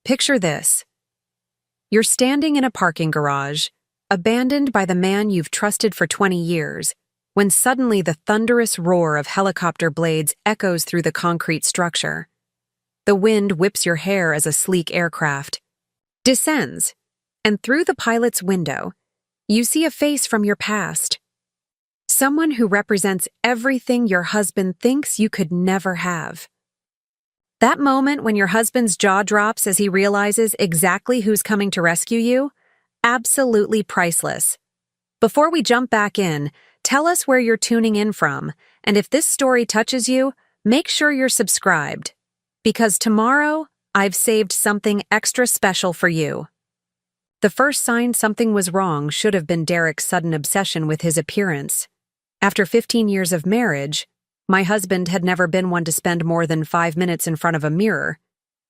Picture this. You're standing in a parking garage, abandoned by the man you've trusted for 20 years, when suddenly the thunderous roar of helicopter blades echoes through the concrete structure. The wind whips your hair as a sleek aircraft descends, and through the pilot's window, you see a face from your past. Someone who represents everything your husband thinks you could never have. That moment when your husband's jaw drops as he realizes exactly who's coming to rescue you? Absolutely priceless. Before we jump back in, tell us where you're tuning in from, and if this story touches you, make sure you're subscribed. Because tomorrow, I've saved something extra special for you. The first sign something was wrong should have been Derek's sudden obsession with his appearance. After 15 years of marriage, my husband had never been one to spend more than 5 minutes in front of a mirror.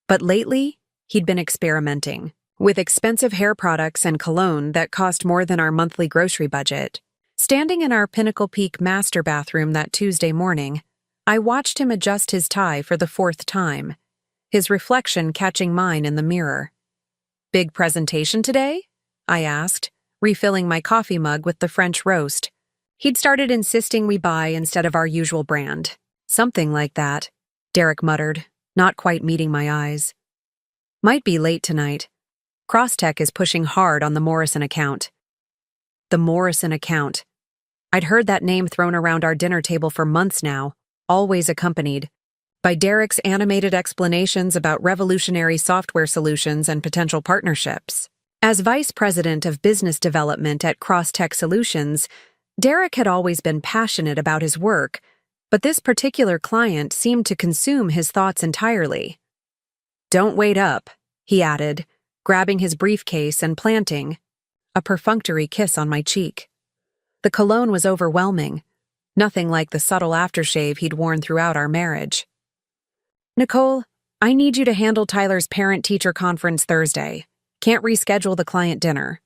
But lately, he'd been experimenting with expensive hair products and cologne that cost more than our monthly grocery budget. Standing in our Pinnacle Peak master bathroom that Tuesday morning, I watched him adjust his tie for the 4th time, his reflection catching mine in the mirror. "Big presentation today?" I asked, refilling my coffee mug with the French roast. He'd started insisting we buy instead of our usual brand. "Something like that," Derek muttered, not quite meeting my eyes. "Might be late tonight. Crosstech is pushing hard on the Morrison account." The Morrison account. I'd heard that name thrown around our dinner table for months now, always accompanied by Derek's animated explanations about revolutionary software solutions and potential partnerships. As Vice President of Business Development at Crosstech Solutions, Derek had always been passionate about his work, but this particular client seemed to consume his thoughts entirely. "Don't wait up," he added, grabbing his briefcase and planting a perfunctory kiss on my cheek. The cologne was overwhelming, nothing like the subtle aftershave he'd worn throughout our marriage. "Nicole, I need you to handle Tyler's parent-teacher conference Thursday. Can't reschedule the client dinner."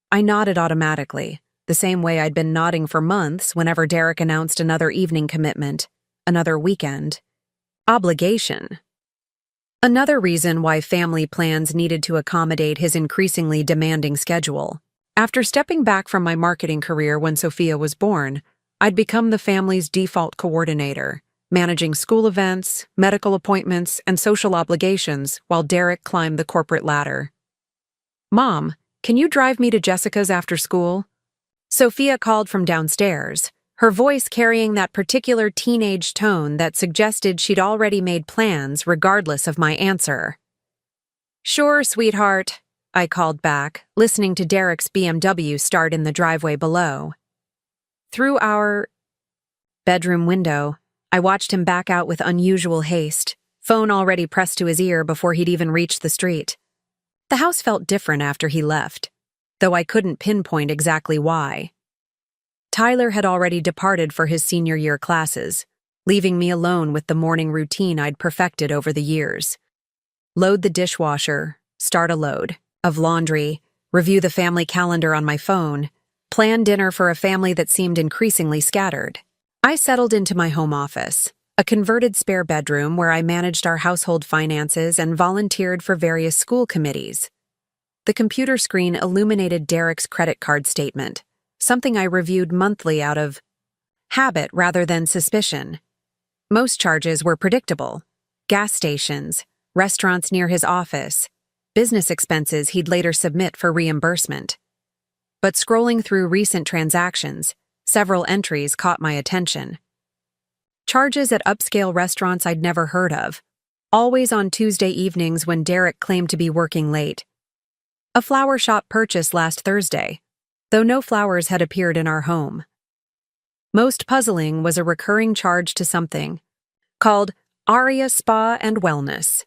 I nodded automatically, the same way I'd been nodding for months whenever Derek announced another evening commitment, another weekend. Obligation. Another reason why family plans needed to accommodate his increasingly demanding schedule. After stepping back from my marketing career when Sophia was born, I'd become the family's default coordinator, managing school events, medical appointments, and social obligations while Derek climbed the corporate ladder. "Mom, can you drive me to Jessica's after school?" Sophia called from downstairs, her voice carrying that particular teenage tone that suggested she'd already made plans regardless of my answer. "Sure, sweetheart," I called back, listening to Derek's BMW start in the driveway below. Through our bedroom window, I watched him back out with unusual haste, phone already pressed to his ear before he'd even reached the street. The house felt different after he left, though I couldn't pinpoint exactly why. Tyler had already departed for his senior year classes, leaving me alone with the morning routine I'd perfected over the years. Load the dishwasher, start a load of laundry, review the family calendar on my phone, plan dinner for a family that seemed increasingly scattered. I settled into my home office, a converted spare bedroom where I managed our household finances and volunteered for various school committees. The computer screen illuminated Derek's credit card statement, something I reviewed monthly out of habit rather than suspicion. Most charges were predictable: gas stations, restaurants near his office, business expenses he'd later submit for reimbursement. But scrolling through recent transactions, several entries caught my attention. Charges at upscale restaurants I'd never heard of, always on Tuesday evenings when Derek claimed to be working late. A flower shop purchase last Thursday, though no flowers had appeared in our home. Most puzzling was a recurring charge to something called Aria Spa and Wellness,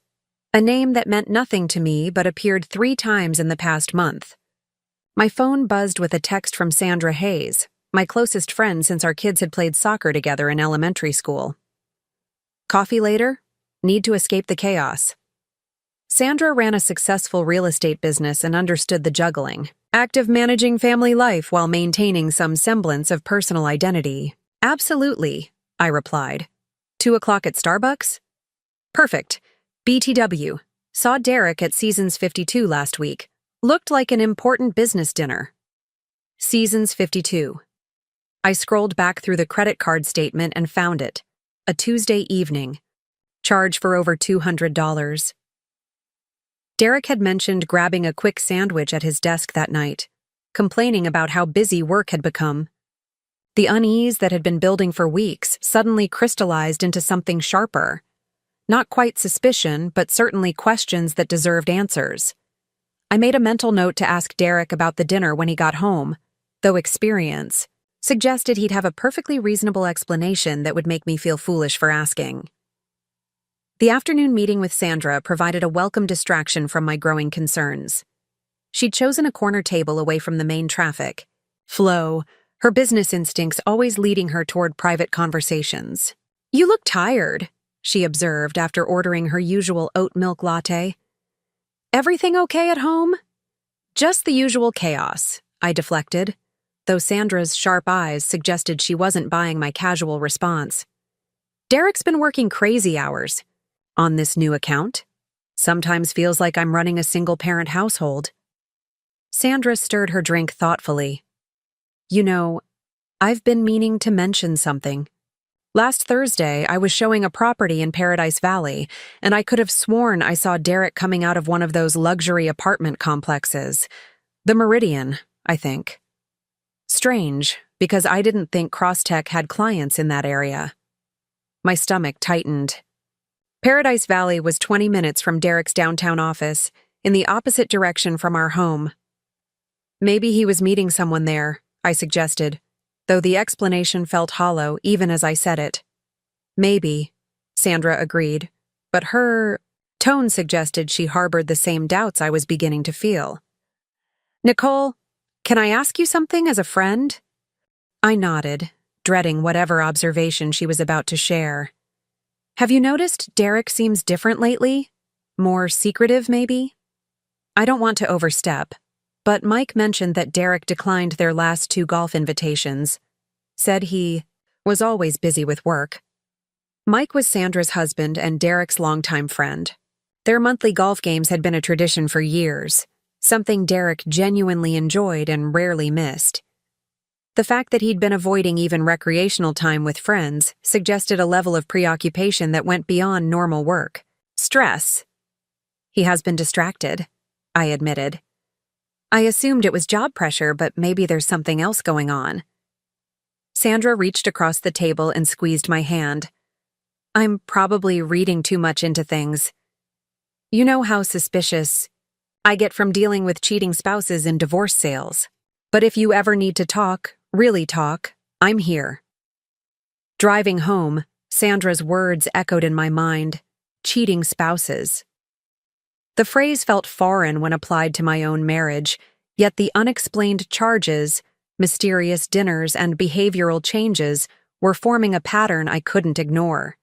a name that meant nothing to me but appeared 3 times in the past month. My phone buzzed with a text from Sandra Hayes, my closest friend since our kids had played soccer together in elementary school. "Coffee later? Need to escape the chaos." Sandra ran a successful real estate business and understood the juggling act of managing family life while maintaining some semblance of personal identity. "Absolutely," I replied. 2 o'clock at Starbucks? Perfect. BTW. Saw Derek at Seasons 52 last week. Looked like an important business dinner. Seasons 52. I scrolled back through the credit card statement and found it. A Tuesday evening. Charge for over $200. Derek had mentioned grabbing a quick sandwich at his desk that night, complaining about how busy work had become. The unease that had been building for weeks suddenly crystallized into something sharper. Not quite suspicion, but certainly questions that deserved answers. I made a mental note to ask Derek about the dinner when he got home, though experience suggested he'd have a perfectly reasonable explanation that would make me feel foolish for asking. The afternoon meeting with Sandra provided a welcome distraction from my growing concerns. She'd chosen a corner table away from the main traffic flow, her business instincts always leading her toward private conversations. "You look tired," she observed after ordering her usual oat milk latte. "Everything okay at home?" "Just the usual chaos," I deflected, though Sandra's sharp eyes suggested she wasn't buying my casual response. "Derek's been working crazy hours. On this new account? Sometimes feels like I'm running a single-parent household." Sandra stirred her drink thoughtfully. "You know, I've been meaning to mention something. Last Thursday, I was showing a property in Paradise Valley, and I could have sworn I saw Derek coming out of one of those luxury apartment complexes. The Meridian, I think. Strange, because I didn't think Crosstech had clients in that area." My stomach tightened. Paradise Valley was 20 minutes from Derek's downtown office, in the opposite direction from our home. "Maybe he was meeting someone there," I suggested, though the explanation felt hollow even as I said it. "Maybe," Sandra agreed, but her tone suggested she harbored the same doubts I was beginning to feel. "Nicole, can I ask you something as a friend?" I nodded, dreading whatever observation she was about to share. "Have you noticed Derek seems different lately? More secretive, maybe?" I don't want to overstep, but Mike mentioned that Derek declined their last 2 golf invitations. Said he was always busy with work. Mike was Sandra's husband and Derek's longtime friend. Their monthly golf games had been a tradition for years, something Derek genuinely enjoyed and rarely missed. The fact that he'd been avoiding even recreational time with friends suggested a level of preoccupation that went beyond normal work. Stress. "He has been distracted," I admitted. "I assumed it was job pressure, but maybe there's something else going on." Sandra reached across the table and squeezed my hand. "I'm probably reading too much into things. You know how suspicious I get from dealing with cheating spouses in divorce sales. But if you ever need to talk, really talk, I'm here." Driving home, Sandra's words echoed in my mind. Cheating spouses. The phrase felt foreign when applied to my own marriage, yet the unexplained charges, mysterious dinners, and behavioral changes were forming a pattern I couldn't ignore.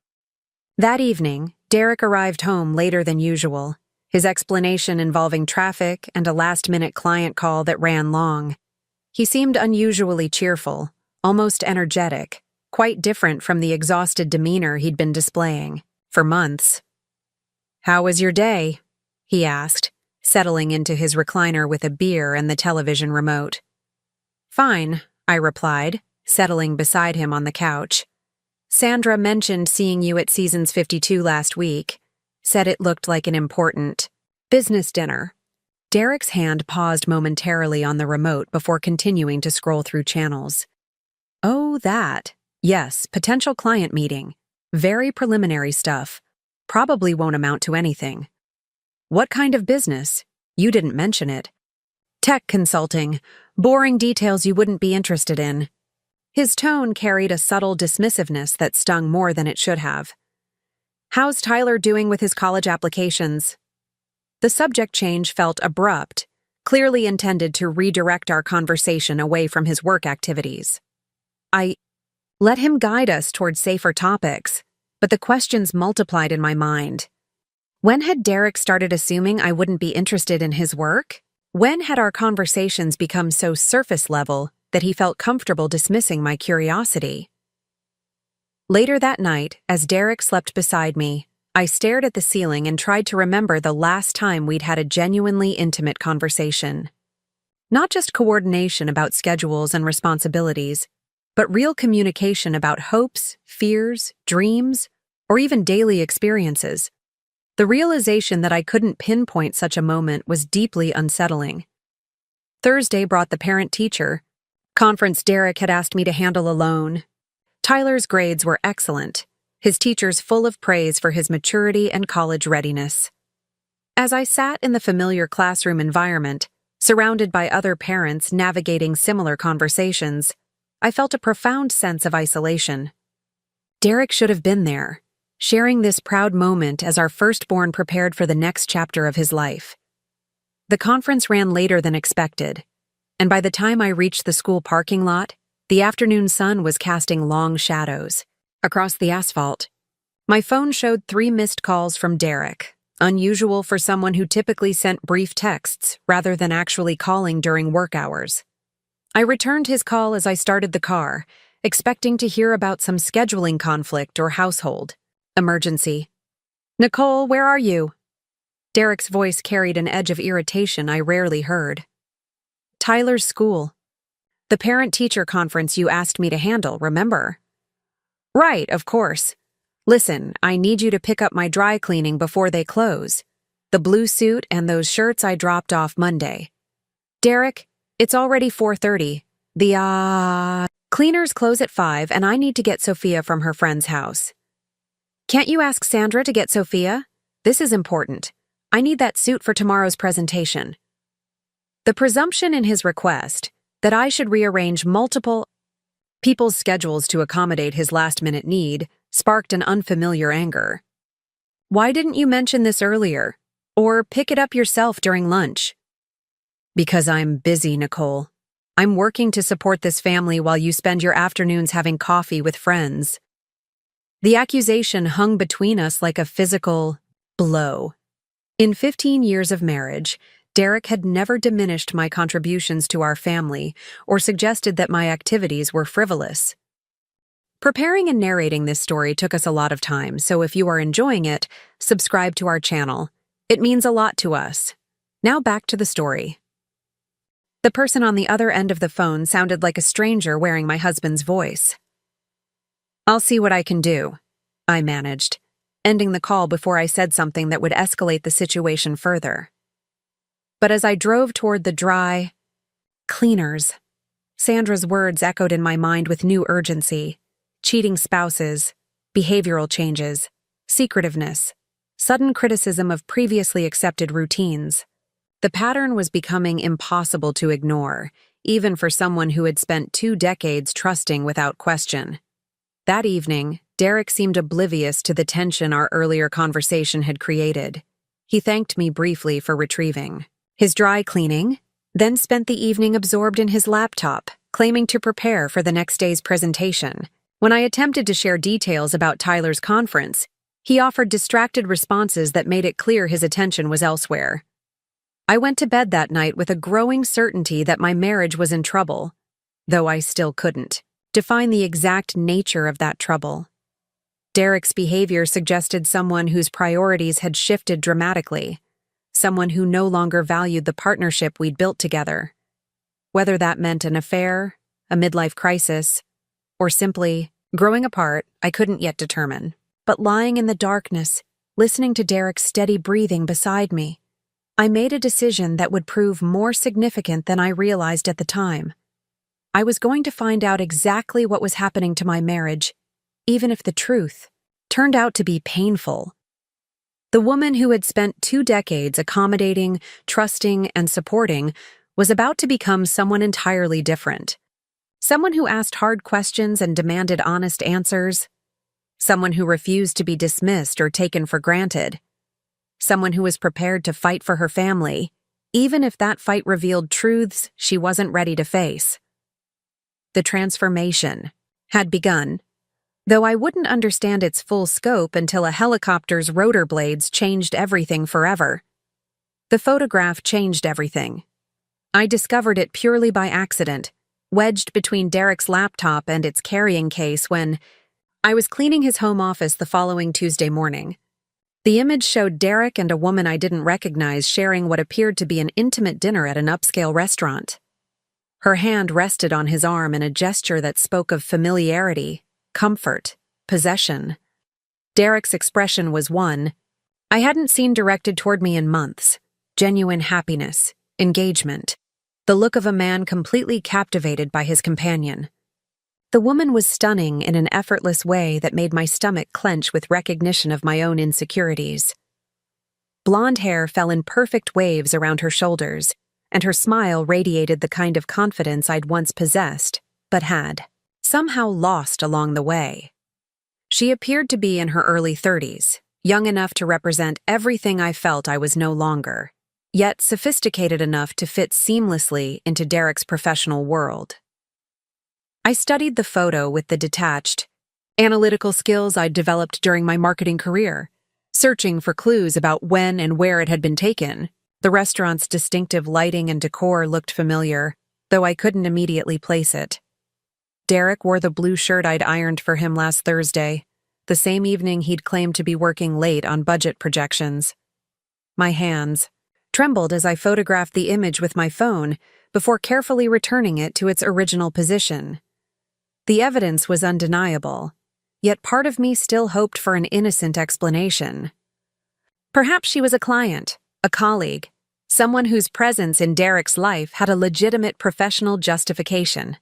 That evening, Derek arrived home later than usual, his explanation involving traffic and a last-minute client call that ran long. He seemed unusually cheerful, almost energetic, quite different from the exhausted demeanor he'd been displaying for months. "How was your day?" he asked, settling into his recliner with a beer and the television remote. "Fine," I replied, settling beside him on the couch. "Sandra mentioned seeing you at Seasons 52 last week. Said it looked like an important business dinner." Derek's hand paused momentarily on the remote before continuing to scroll through channels. "Oh, that. Yes, potential client meeting. Very preliminary stuff. Probably won't amount to anything." "What kind of business? You didn't mention it." "Tech consulting. Boring details you wouldn't be interested in." His tone carried a subtle dismissiveness that stung more than it should have. "How's Tyler doing with his college applications?" The subject change felt abrupt, clearly intended to redirect our conversation away from his work activities. I let him guide us toward safer topics, but the questions multiplied in my mind. When had Derek started assuming I wouldn't be interested in his work? When had our conversations become so surface level that he felt comfortable dismissing my curiosity? Later that night, as Derek slept beside me, I stared at the ceiling and tried to remember the last time we'd had a genuinely intimate conversation. Not just coordination about schedules and responsibilities, but real communication about hopes, fears, dreams, or even daily experiences. The realization that I couldn't pinpoint such a moment was deeply unsettling. Thursday brought the parent-teacher conference Derek had asked me to handle alone. Tyler's grades were excellent, his teachers full of praise for his maturity and college readiness. As I sat in the familiar classroom environment, surrounded by other parents navigating similar conversations, I felt a profound sense of isolation. Derek should have been there, sharing this proud moment as our firstborn prepared for the next chapter of his life. The conference ran later than expected, and by the time I reached the school parking lot, the afternoon sun was casting long shadows across the asphalt. My phone showed 3 missed calls from Derek, unusual for someone who typically sent brief texts rather than actually calling during work hours. I returned his call as I started the car, expecting to hear about some scheduling conflict or household emergency. "Nicole, where are you?" Derek's voice carried an edge of irritation I rarely heard. "Tyler's school. The parent-teacher conference you asked me to handle, remember?" "Right, of course. Listen, I need you to pick up my dry cleaning before they close. The blue suit and those shirts I dropped off Monday. Derek, it's already 4:30. The cleaners close at 5 and I need to get Sophia from her friend's house. Can't you ask Sandra to get Sophia? This is important. I need that suit for tomorrow's presentation." The presumption in his request that I should rearrange multiple people's schedules to accommodate his last-minute need sparked an unfamiliar anger. "Why didn't you mention this earlier? Or pick it up yourself during lunch?" "Because I'm busy, Nicole. I'm working to support this family while you spend your afternoons having coffee with friends." The accusation hung between us like a physical blow. In 15 years of marriage, Derek had never diminished my contributions to our family or suggested that my activities were frivolous. Preparing and narrating this story took us a lot of time, so if you are enjoying it, subscribe to our channel. It means a lot to us. Now back to the story. The person on the other end of the phone sounded like a stranger wearing my husband's voice. "I'll see what I can do," I managed, ending the call before I said something that would escalate the situation further. But as I drove toward the dry cleaners, Sandra's words echoed in my mind with new urgency. Cheating spouses, behavioral changes, secretiveness, sudden criticism of previously accepted routines. The pattern was becoming impossible to ignore, even for someone who had spent 2 decades trusting without question. That evening, Derek seemed oblivious to the tension our earlier conversation had created. He thanked me briefly for retrieving his dry cleaning, then spent the evening absorbed in his laptop, claiming to prepare for the next day's presentation. When I attempted to share details about Tyler's conference, he offered distracted responses that made it clear his attention was elsewhere. I went to bed that night with a growing certainty that my marriage was in trouble, though I still couldn't define the exact nature of that trouble. Derek's behavior suggested someone whose priorities had shifted dramatically, someone who no longer valued the partnership we'd built together. Whether that meant an affair, a midlife crisis, or simply growing apart, I couldn't yet determine. But lying in the darkness, listening to Derek's steady breathing beside me, I made a decision that would prove more significant than I realized at the time. I was going to find out exactly what was happening to my marriage, even if the truth turned out to be painful. The woman who had spent 2 decades accommodating, trusting, and supporting was about to become someone entirely different. Someone who asked hard questions and demanded honest answers. Someone who refused to be dismissed or taken for granted. Someone who was prepared to fight for her family, even if that fight revealed truths she wasn't ready to face. The transformation had begun, though I wouldn't understand its full scope until a helicopter's rotor blades changed everything forever. The photograph changed everything. I discovered it purely by accident, wedged between Derek's laptop and its carrying case when I was cleaning his home office the following Tuesday morning. The image showed Derek and a woman I didn't recognize sharing what appeared to be an intimate dinner at an upscale restaurant. Her hand rested on his arm in a gesture that spoke of familiarity, comfort, possession. Derek's expression was one I hadn't seen directed toward me in months: genuine happiness, engagement, the look of a man completely captivated by his companion. The woman was stunning in an effortless way that made my stomach clench with recognition of my own insecurities. Blonde hair fell in perfect waves around her shoulders, and her smile radiated the kind of confidence I'd once possessed, but had somehow lost along the way. She appeared to be in her early 30s, young enough to represent everything I felt I was no longer, yet sophisticated enough to fit seamlessly into Derek's professional world. I studied the photo with the detached, analytical skills I'd developed during my marketing career, searching for clues about when and where it had been taken. The restaurant's distinctive lighting and decor looked familiar, though I couldn't immediately place it. Derek wore the blue shirt I'd ironed for him last Thursday, the same evening he'd claimed to be working late on budget projections. My hands trembled as I photographed the image with my phone before carefully returning it to its original position. The evidence was undeniable, yet part of me still hoped for an innocent explanation. Perhaps she was a client, a colleague, someone whose presence in Derek's life had a legitimate professional justification.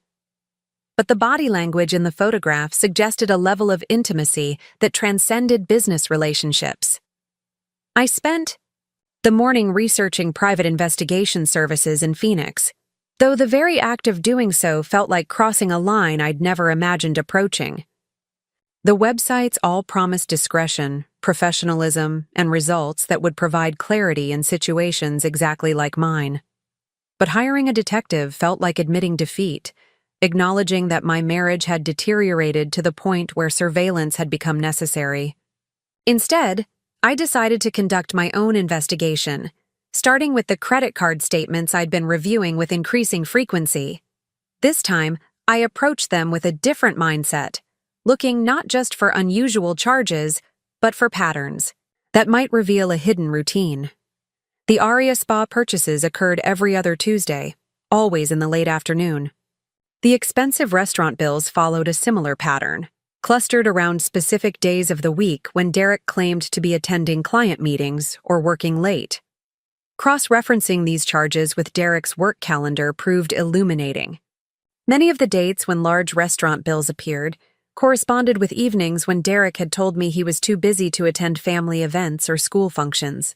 But the body language in the photograph suggested a level of intimacy that transcended business relationships. I spent the morning researching private investigation services in Phoenix, though the very act of doing so felt like crossing a line I'd never imagined approaching. The websites all promised discretion, professionalism, and results that would provide clarity in situations exactly like mine. But hiring a detective felt like admitting defeat, acknowledging that my marriage had deteriorated to the point where surveillance had become necessary. Instead, I decided to conduct my own investigation, starting with the credit card statements I'd been reviewing with increasing frequency. This time, I approached them with a different mindset, looking not just for unusual charges, but for patterns that might reveal a hidden routine. The Aria Spa purchases occurred every other Tuesday, always in the late afternoon. The expensive restaurant bills followed a similar pattern, clustered around specific days of the week when Derek claimed to be attending client meetings or working late. Cross-referencing these charges with Derek's work calendar proved illuminating. Many of the dates when large restaurant bills appeared corresponded with evenings when Derek had told me he was too busy to attend family events or school functions.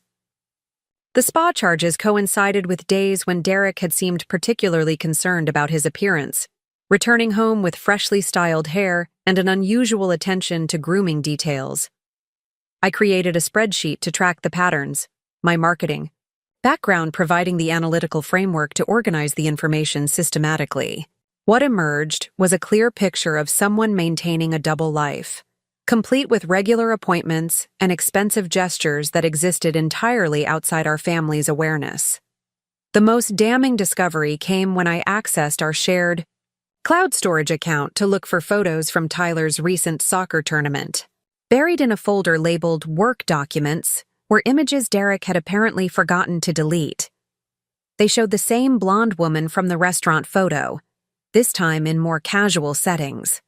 The spa charges coincided with days when Derek had seemed particularly concerned about his appearance, returning home with freshly styled hair and an unusual attention to grooming details. I created a spreadsheet to track the patterns, my marketing background providing the analytical framework to organize the information systematically. What emerged was a clear picture of someone maintaining a double life, complete with regular appointments and expensive gestures that existed entirely outside our family's awareness. The most damning discovery came when I accessed our shared cloud storage account to look for photos from Tyler's recent soccer tournament. Buried in a folder labeled Work Documents were images Derek had apparently forgotten to delete. They showed the same blonde woman from the restaurant photo, this time in more casual settings.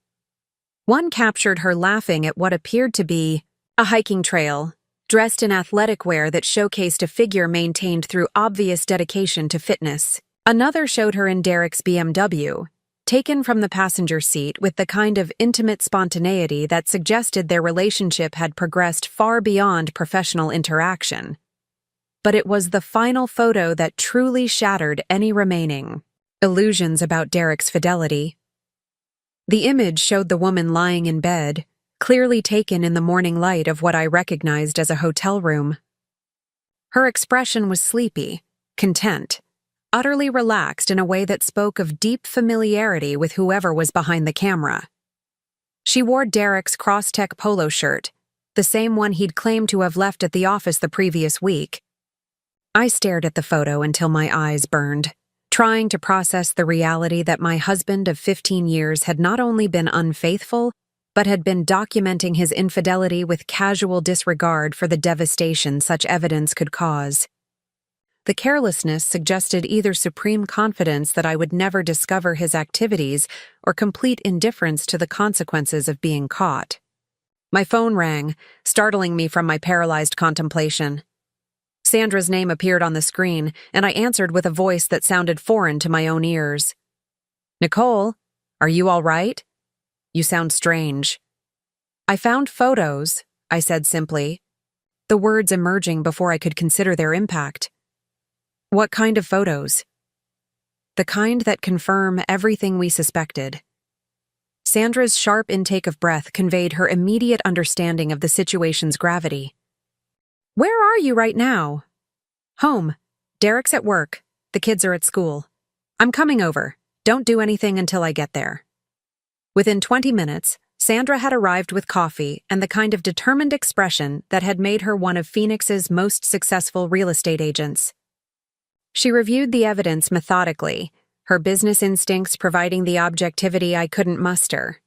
One captured her laughing at what appeared to be a hiking trail, dressed in athletic wear that showcased a figure maintained through obvious dedication to fitness. Another showed her in Derek's BMW, taken from the passenger seat with the kind of intimate spontaneity that suggested their relationship had progressed far beyond professional interaction. But it was the final photo that truly shattered any remaining illusions about Derek's fidelity. The image showed the woman lying in bed, clearly taken in the morning light of what I recognized as a hotel room. Her expression was sleepy, content, utterly relaxed in a way that spoke of deep familiarity with whoever was behind the camera. She wore Derek's cross-tech polo shirt, the same one he'd claimed to have left at the office the previous week. I stared at the photo until my eyes burned, trying to process the reality that my husband of 15 years had not only been unfaithful, but had been documenting his infidelity with casual disregard for the devastation such evidence could cause. The carelessness suggested either supreme confidence that I would never discover his activities or complete indifference to the consequences of being caught. My phone rang, startling me from my paralyzed contemplation. Sandra's name appeared on the screen, and I answered with a voice that sounded foreign to my own ears. "Nicole, are you all right? You sound strange." "I found photos," I said simply, the words emerging before I could consider their impact. "What kind of photos?" "The kind that confirm everything we suspected." Sandra's sharp intake of breath conveyed her immediate understanding of the situation's gravity. "Where are you right now?" "Home. Derek's at work. The kids are at school. I'm coming over. Don't do anything until I get there." Within 20 minutes, Sandra had arrived with coffee and the kind of determined expression that had made her one of Phoenix's most successful real estate agents. She reviewed the evidence methodically, her business instincts providing the objectivity I couldn't muster.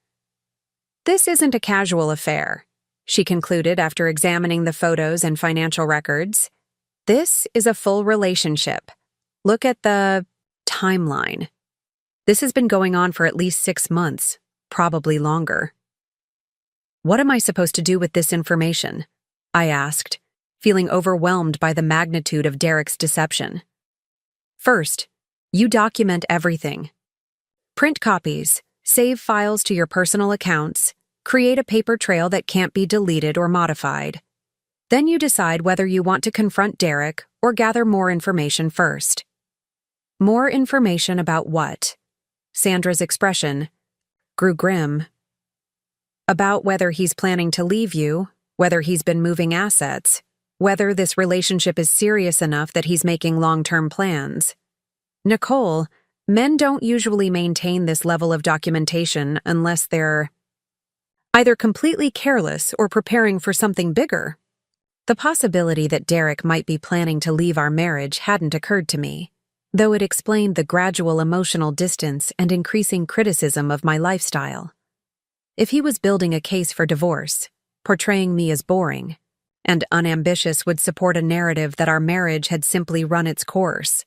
"This isn't a casual affair," she concluded after examining the photos and financial records. "This is a full relationship. Look at the timeline. This has been going on for at least 6 months, probably longer." "What am I supposed to do with this information?" I asked, feeling overwhelmed by the magnitude of Derek's deception. "First, you document everything. Print copies, save files to your personal accounts, create a paper trail that can't be deleted or modified. Then you decide whether you want to confront Derek or gather more information first." "More information about what?" Sandra's expression grew grim. "About whether he's planning to leave you, whether he's been moving assets, whether this relationship is serious enough that he's making long-term plans. Nicole, men don't usually maintain this level of documentation unless they're either completely careless or preparing for something bigger." The possibility that Derek might be planning to leave our marriage hadn't occurred to me, though it explained the gradual emotional distance and increasing criticism of my lifestyle. If he was building a case for divorce, portraying me as boring, and unambitious would support a narrative that our marriage had simply run its course.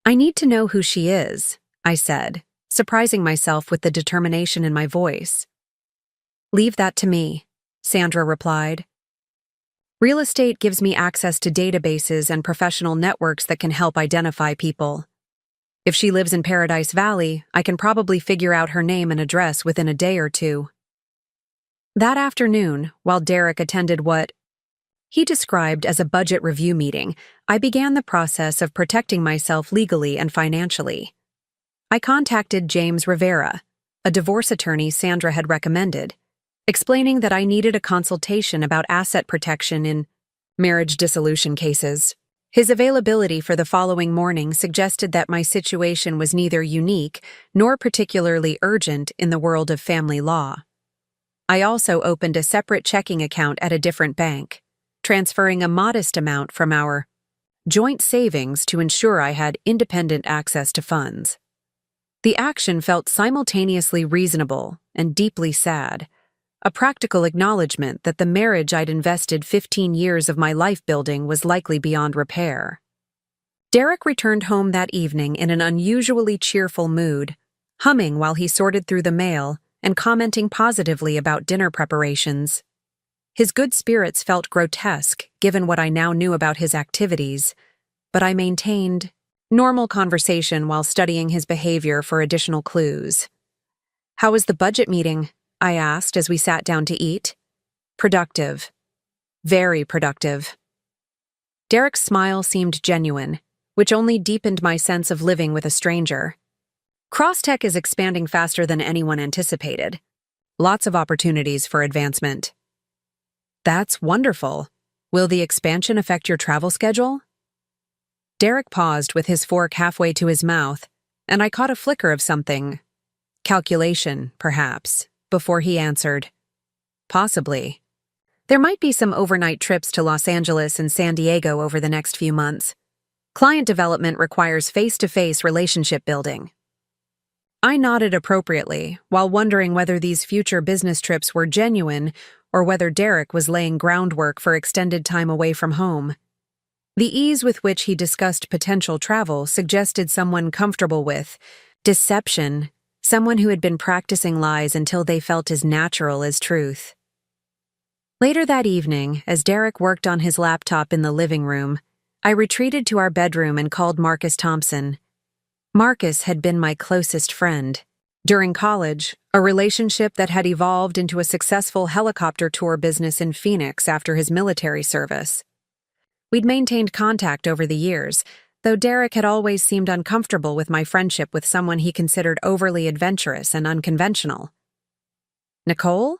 "I need to know who she is," I said, surprising myself with the determination in my voice. "Leave that to me," Sandra replied. "Real estate gives me access to databases and professional networks that can help identify people. If she lives in Paradise Valley, I can probably figure out her name and address within a day or two." That afternoon, while Derek attended what he described as a budget review meeting, I began the process of protecting myself legally and financially. I contacted James Rivera, a divorce attorney Sandra had recommended, explaining that I needed a consultation about asset protection in marriage dissolution cases. His availability for the following morning suggested that my situation was neither unique nor particularly urgent in the world of family law. I also opened a separate checking account at a different bank, transferring a modest amount from our joint savings to ensure I had independent access to funds. The action felt simultaneously reasonable and deeply sad, a practical acknowledgement that the marriage I'd invested 15 years of my life building was likely beyond repair. Derek returned home that evening in an unusually cheerful mood, humming while he sorted through the mail and commenting positively about dinner preparations. His good spirits felt grotesque given what I now knew about his activities, but I maintained normal conversation while studying his behavior for additional clues. "How was the budget meeting?" I asked as we sat down to eat. "Productive. Very productive." Derek's smile seemed genuine, which only deepened my sense of living with a stranger. "Crosstech is expanding faster than anyone anticipated. Lots of opportunities for advancement." "That's wonderful. Will the expansion affect your travel schedule?" Derek paused with his fork halfway to his mouth, and I caught a flicker of something. Calculation, perhaps, before he answered. "Possibly. There might be some overnight trips to Los Angeles and San Diego over the next few months. Client development requires face-to-face relationship building." I nodded appropriately, while wondering whether these future business trips were genuine or whether Derek was laying groundwork for extended time away from home. The ease with which he discussed potential travel suggested someone comfortable with deception, someone who had been practicing lies until they felt as natural as truth. Later that evening, as Derek worked on his laptop in the living room, I retreated to our bedroom and called Marcus Thompson. Marcus had been my closest friend. During college, a relationship that had evolved into a successful helicopter tour business in Phoenix after his military service. We'd maintained contact over the years, though Derek had always seemed uncomfortable with my friendship with someone he considered overly adventurous and unconventional. "Nicole?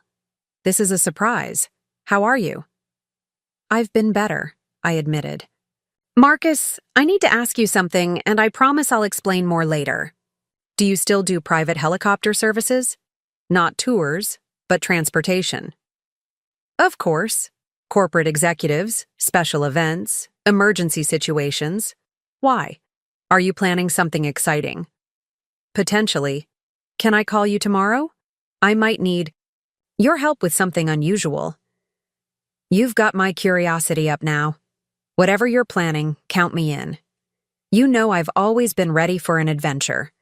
This is a surprise. How are you?" "I've been better," I admitted. "Marcus, I need to ask you something, and I promise I'll explain more later. Do you still do private helicopter services? Not tours, but transportation." "Of course. Corporate executives, special events, emergency situations. Why? Are you planning something exciting?" "Potentially. Can I call you tomorrow? I might need your help with something unusual." "You've got my curiosity up now. Whatever you're planning, count me in. You know I've always been ready for an adventure."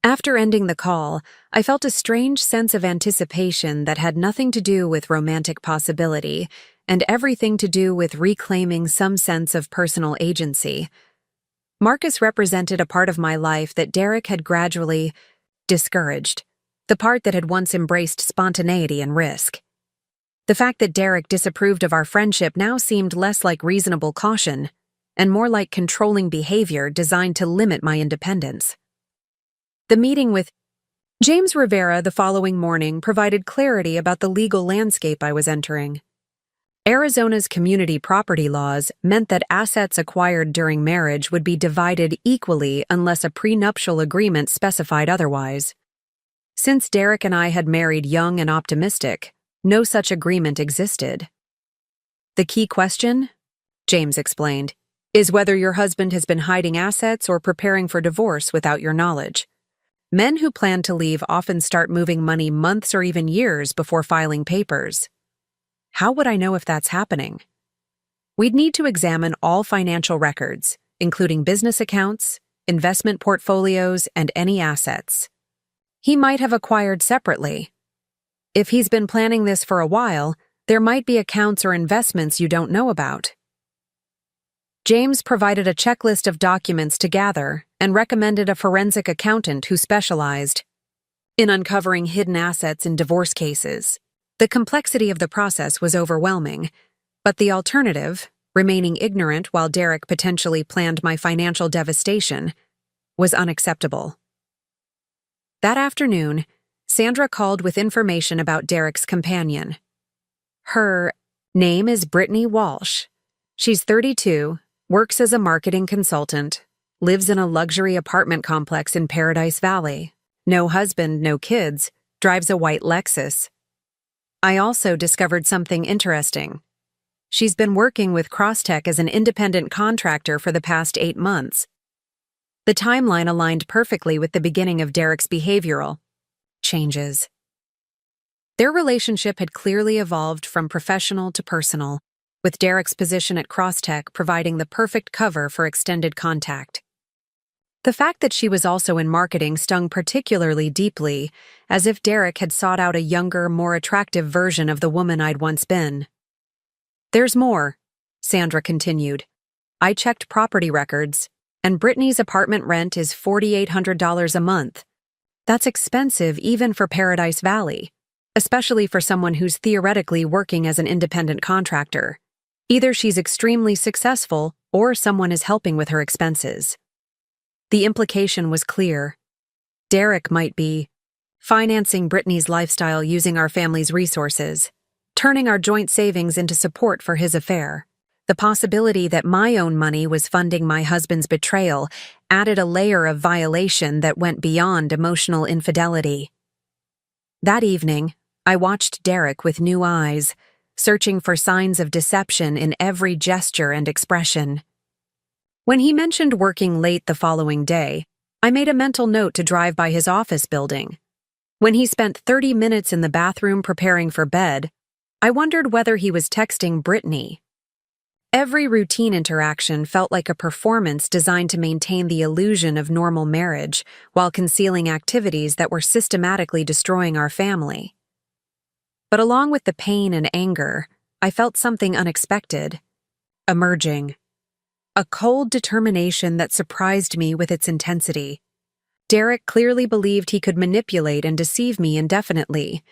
After ending the call, I felt a strange sense of anticipation that had nothing to do with romantic possibility and everything to do with reclaiming some sense of personal agency. Marcus represented a part of my life that Derek had gradually discouraged, the part that had once embraced spontaneity and risk. The fact that Derek disapproved of our friendship now seemed less like reasonable caution and more like controlling behavior designed to limit my independence. The meeting with James Rivera the following morning provided clarity about the legal landscape I was entering. Arizona's community property laws meant that assets acquired during marriage would be divided equally unless a prenuptial agreement specified otherwise. Since Derek and I had married young and optimistic, no such agreement existed. "The key question," James explained, "is whether your husband has been hiding assets or preparing for divorce without your knowledge. Men who plan to leave often start moving money months or even years before filing papers." "How would I know if that's happening?" "We'd need to examine all financial records, including business accounts, investment portfolios, and any assets. He might have acquired separately. If he's been planning this for a while, there might be accounts or investments you don't know about." James provided a checklist of documents to gather and recommended a forensic accountant who specialized in uncovering hidden assets in divorce cases. The complexity of the process was overwhelming, but the alternative, remaining ignorant while Derek potentially planned my financial devastation, was unacceptable. That afternoon, Sandra called with information about Derek's companion. Her name is Brittany Walsh. She's 32, works as a marketing consultant, lives in a luxury apartment complex in Paradise Valley. No husband, no kids, drives a white Lexus. I also discovered something interesting. She's been working with Crosstech as an independent contractor for the past 8 months. The timeline aligned perfectly with the beginning of Derek's behavioral changes. Their relationship had clearly evolved from professional to personal, with Derek's position at Crosstech providing the perfect cover for extended contact. The fact that she was also in marketing stung particularly deeply, as if Derek had sought out a younger, more attractive version of the woman I'd once been. "There's more," Sandra continued. "I checked property records, and Brittany's apartment rent is $4,800 a month. That's expensive even for Paradise Valley, especially for someone who's theoretically working as an independent contractor. Either she's extremely successful or someone is helping with her expenses." The implication was clear. Derek might be financing Brittany's lifestyle using our family's resources, turning our joint savings into support for his affair. The possibility that my own money was funding my husband's betrayal added a layer of violation that went beyond emotional infidelity. That evening, I watched Derek with new eyes, searching for signs of deception in every gesture and expression. When he mentioned working late the following day, I made a mental note to drive by his office building. When he spent 30 minutes in the bathroom preparing for bed, I wondered whether he was texting Brittany. Every routine interaction felt like a performance designed to maintain the illusion of normal marriage while concealing activities that were systematically destroying our family. But along with the pain and anger, I felt something unexpected emerging. A cold determination that surprised me with its intensity. Derek clearly believed he could manipulate and deceive me indefinitely,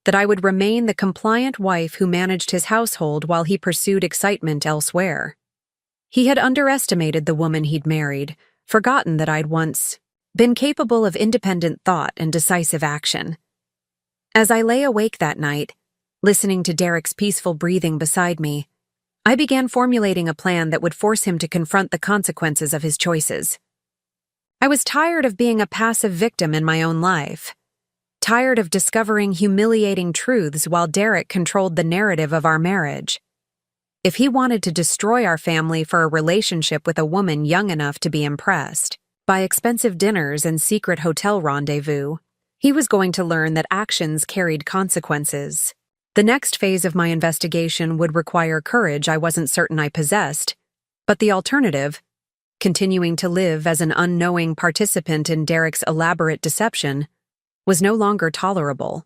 that I would remain the compliant wife who managed his household while he pursued excitement elsewhere. He had underestimated the woman he'd married, forgotten that I'd once been capable of independent thought and decisive action. As I lay awake that night, listening to Derek's peaceful breathing beside me, I began formulating a plan that would force him to confront the consequences of his choices. I was tired of being a passive victim in my own life, tired of discovering humiliating truths while Derek controlled the narrative of our marriage. If he wanted to destroy our family for a relationship with a woman young enough to be impressed by expensive dinners and secret hotel rendezvous, he was going to learn that actions carried consequences. The next phase of my investigation would require courage I wasn't certain I possessed, but the alternative, continuing to live as an unknowing participant in Derek's elaborate deception, was no longer tolerable.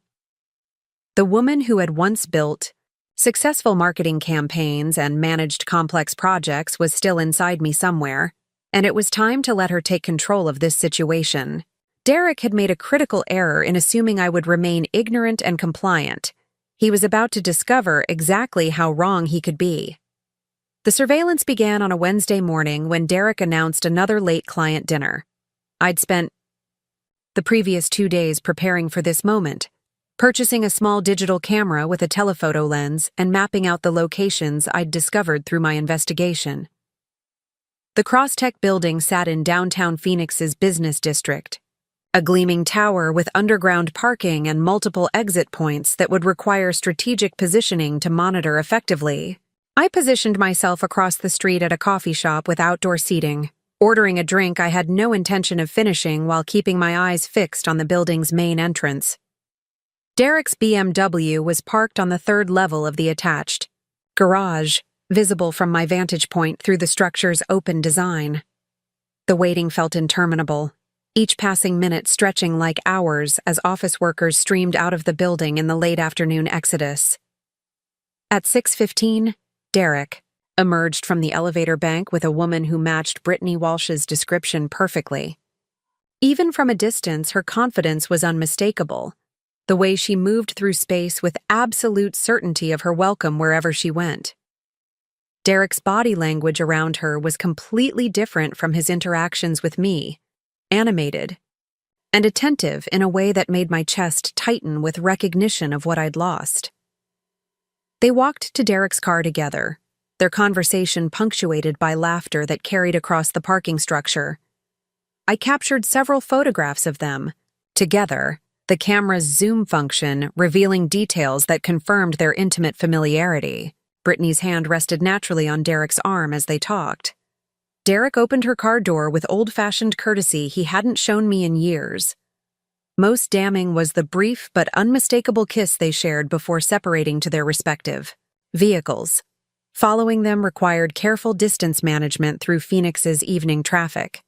The woman who had once built successful marketing campaigns and managed complex projects was still inside me somewhere, and it was time to let her take control of this situation. Derek had made a critical error in assuming I would remain ignorant and compliant. He was about to discover exactly how wrong he could be. The surveillance began on a Wednesday morning when Derek announced another late client dinner. I'd spent the previous 2 days preparing for this moment, purchasing a small digital camera with a telephoto lens and mapping out the locations I'd discovered through my investigation. The Crosstech building sat in downtown Phoenix's business district, a gleaming tower with underground parking and multiple exit points that would require strategic positioning to monitor effectively. I positioned myself across the street at a coffee shop with outdoor seating, ordering a drink I had no intention of finishing while keeping my eyes fixed on the building's main entrance. Derek's BMW was parked on the 3rd level of the attached garage, visible from my vantage point through the structure's open design. The waiting felt interminable, each passing minute stretching like hours as office workers streamed out of the building in the late afternoon exodus. At 6:15, Derek emerged from the elevator bank with a woman who matched Brittany Walsh's description perfectly. Even from a distance, her confidence was unmistakable, the way she moved through space with absolute certainty of her welcome wherever she went. Derek's body language around her was completely different from his interactions with me, animated and attentive in a way that made my chest tighten with recognition of what I'd lost. They walked to Derek's car together, their conversation punctuated by laughter that carried across the parking structure. I captured several photographs of them, together, the camera's zoom function revealing details that confirmed their intimate familiarity. Brittany's hand rested naturally on Derek's arm as they talked. Derek opened her car door with old-fashioned courtesy he hadn't shown me in years. Most damning was the brief but unmistakable kiss they shared before separating to their respective vehicles. Following them required careful distance management through Phoenix's evening traffic.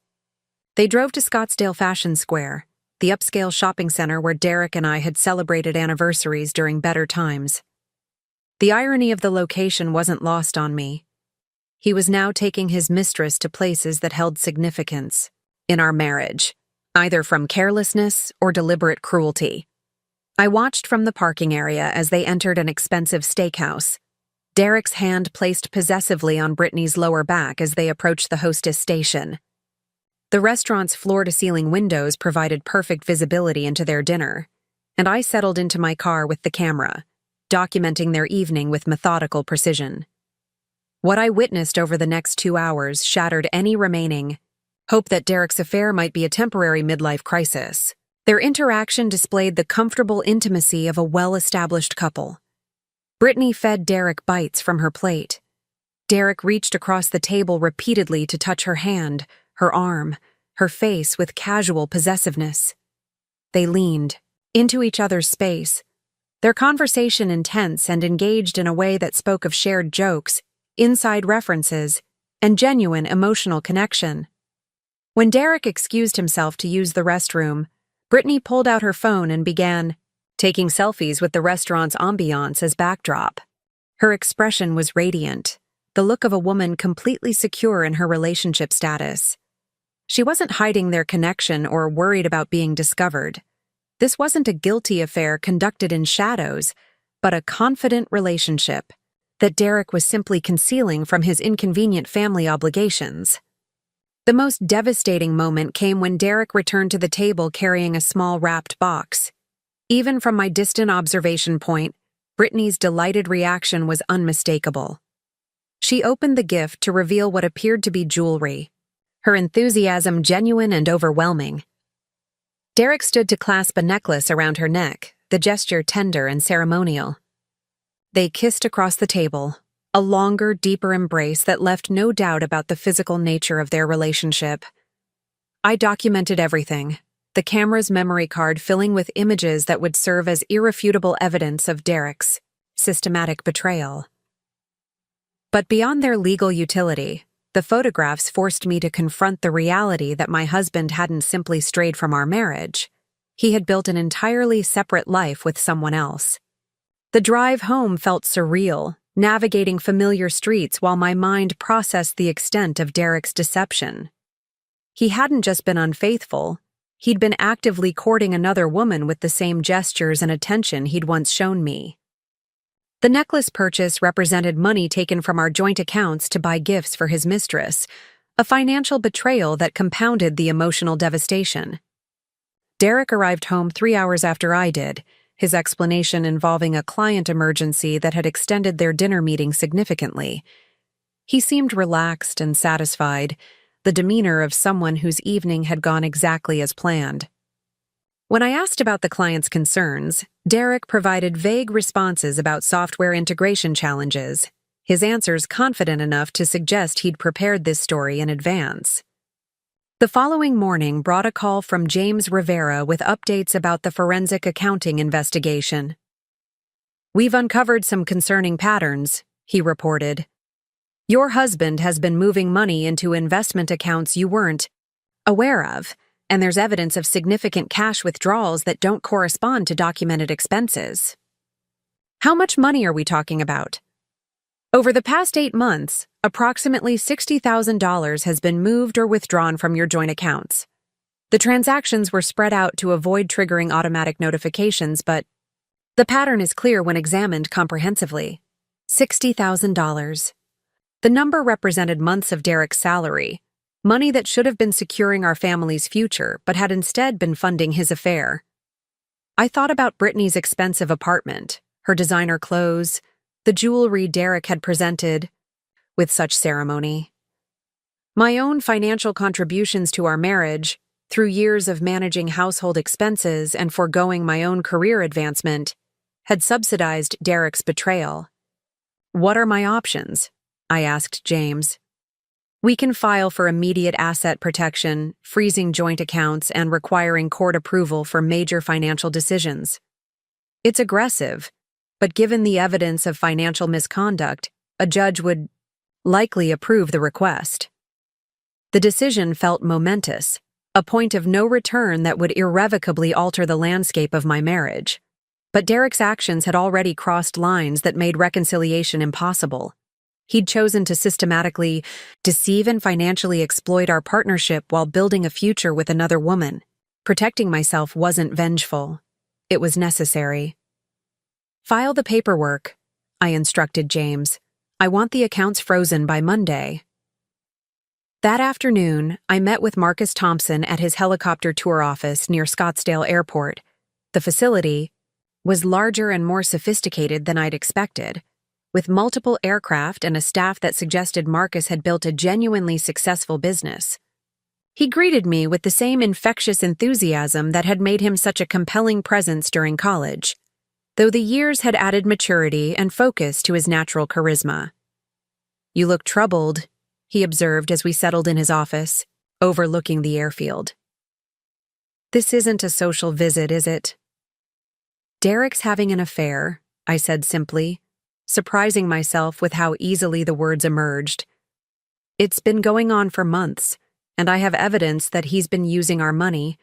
They drove to Scottsdale Fashion Square, the upscale shopping center where Derek and I had celebrated anniversaries during better times. The irony of the location wasn't lost on me. He was now taking his mistress to places that held significance in our marriage, either from carelessness or deliberate cruelty. I watched from the parking area as they entered an expensive steakhouse, Derek's hand placed possessively on Brittany's lower back as they approached the hostess station. The restaurant's floor-to-ceiling windows provided perfect visibility into their dinner, and I settled into my car with the camera, documenting their evening with methodical precision. What I witnessed over the next 2 hours shattered any remaining hope that Derek's affair might be a temporary midlife crisis. Their interaction displayed the comfortable intimacy of a well-established couple. Brittany fed Derek bites from her plate. Derek reached across the table repeatedly to touch her hand, her arm, her face with casual possessiveness. They leaned into each other's space, their conversation intense and engaged in a way that spoke of shared jokes, inside references, and genuine emotional connection. When Derek excused himself to use the restroom, Brittany pulled out her phone and began taking selfies with the restaurant's ambiance as backdrop. Her expression was radiant, the look of a woman completely secure in her relationship status. She wasn't hiding their connection or worried about being discovered. This wasn't a guilty affair conducted in shadows, but a confident relationship that Derek was simply concealing from his inconvenient family obligations. The most devastating moment came when Derek returned to the table carrying a small wrapped box. Even from my distant observation point, Brittany's delighted reaction was unmistakable. She opened the gift to reveal what appeared to be jewelry, her enthusiasm genuine and overwhelming. Derek stood to clasp a necklace around her neck, the gesture tender and ceremonial. They kissed across the table, a longer, deeper embrace that left no doubt about the physical nature of their relationship. I documented everything, the camera's memory card filling with images that would serve as irrefutable evidence of Derek's systematic betrayal. But beyond their legal utility, the photographs forced me to confront the reality that my husband hadn't simply strayed from our marriage. He had built an entirely separate life with someone else. The drive home felt surreal, navigating familiar streets while my mind processed the extent of Derek's deception. He hadn't just been unfaithful, he'd been actively courting another woman with the same gestures and attention he'd once shown me. The necklace purchase represented money taken from our joint accounts to buy gifts for his mistress, a financial betrayal that compounded the emotional devastation. Derek arrived home 3 hours after I did, his explanation involving a client emergency that had extended their dinner meeting significantly. He seemed relaxed and satisfied, the demeanor of someone whose evening had gone exactly as planned. When I asked about the client's concerns, Derek provided vague responses about software integration challenges, his answers confident enough to suggest he'd prepared this story in advance. The following morning brought a call from James Rivera with updates about the forensic accounting investigation. "We've uncovered some concerning patterns," he reported. "Your husband has been moving money into investment accounts you weren't aware of, and there's evidence of significant cash withdrawals that don't correspond to documented expenses." "How much money are we talking about?" "Over the past 8 months, approximately $60,000 has been moved or withdrawn from your joint accounts. The transactions were spread out to avoid triggering automatic notifications, but the pattern is clear when examined comprehensively. $60,000. The number represented months of Derek's salary, money that should have been securing our family's future but had instead been funding his affair. I thought about Brittany's expensive apartment, her designer clothes, the jewelry Derek had presented with such ceremony. My own financial contributions to our marriage, through years of managing household expenses and foregoing my own career advancement, had subsidized Derek's betrayal. "What are my options?" I asked James. "We can file for immediate asset protection, freezing joint accounts, and requiring court approval for major financial decisions. It's aggressive, but given the evidence of financial misconduct, a judge would likely approve the request." The decision felt momentous, a point of no return that would irrevocably alter the landscape of my marriage. But Derek's actions had already crossed lines that made reconciliation impossible. He'd chosen to systematically deceive and financially exploit our partnership while building a future with another woman. Protecting myself wasn't vengeful. It was necessary. "File the paperwork," I instructed James. "I want the accounts frozen by Monday." That afternoon, I met with Marcus Thompson at his helicopter tour office near Scottsdale Airport. The facility was larger and more sophisticated than I'd expected, with multiple aircraft and a staff that suggested Marcus had built a genuinely successful business. He greeted me with the same infectious enthusiasm that had made him such a compelling presence during college, though the years had added maturity and focus to his natural charisma. "You look troubled," he observed as we settled in his office. overlooking the airfield. "This isn't a social visit, is it?" "Derek's having an affair," I said simply, surprising myself with how easily the words emerged. "It's been going on for months, and I have evidence that he's been using our money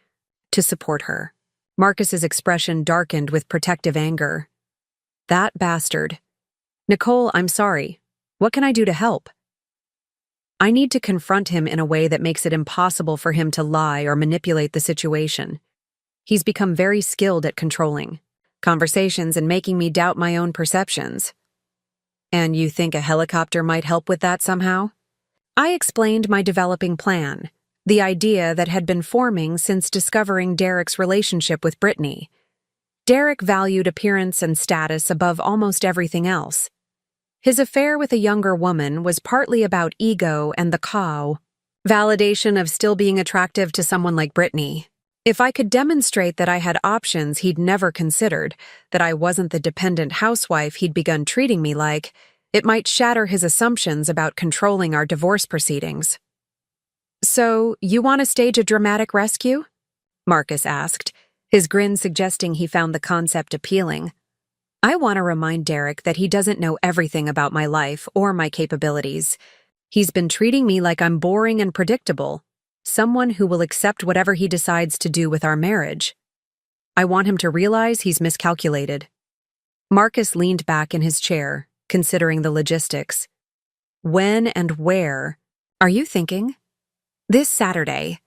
to support her." Marcus's expression darkened with protective anger. "That bastard. Nicole, I'm sorry. What can I do to help?" I need to confront him in a way that makes it impossible for him to lie or manipulate the situation. He's become very skilled at controlling conversations and making me doubt my own perceptions. "And you think a helicopter might help with that somehow?" I explained my developing plan, the idea that had been forming since discovering Derek's relationship with Brittany. Derek valued appearance and status above almost everything else. His affair with a younger woman was partly about ego and the validation of still being attractive to someone like Brittany. If I could demonstrate that I had options he'd never considered, that I wasn't the dependent housewife he'd begun treating me like, it might shatter his assumptions about controlling our divorce proceedings. "So, you want to stage a dramatic rescue?" Marcus asked, his grin suggesting he found the concept appealing. "I want to remind Derek that he doesn't know everything about my life or my capabilities. He's been treating me like I'm boring and predictable, someone who will accept whatever he decides to do with our marriage. I want him to realize he's miscalculated." Marcus leaned back in his chair, considering the logistics. "When and where are you thinking?" "This Saturday.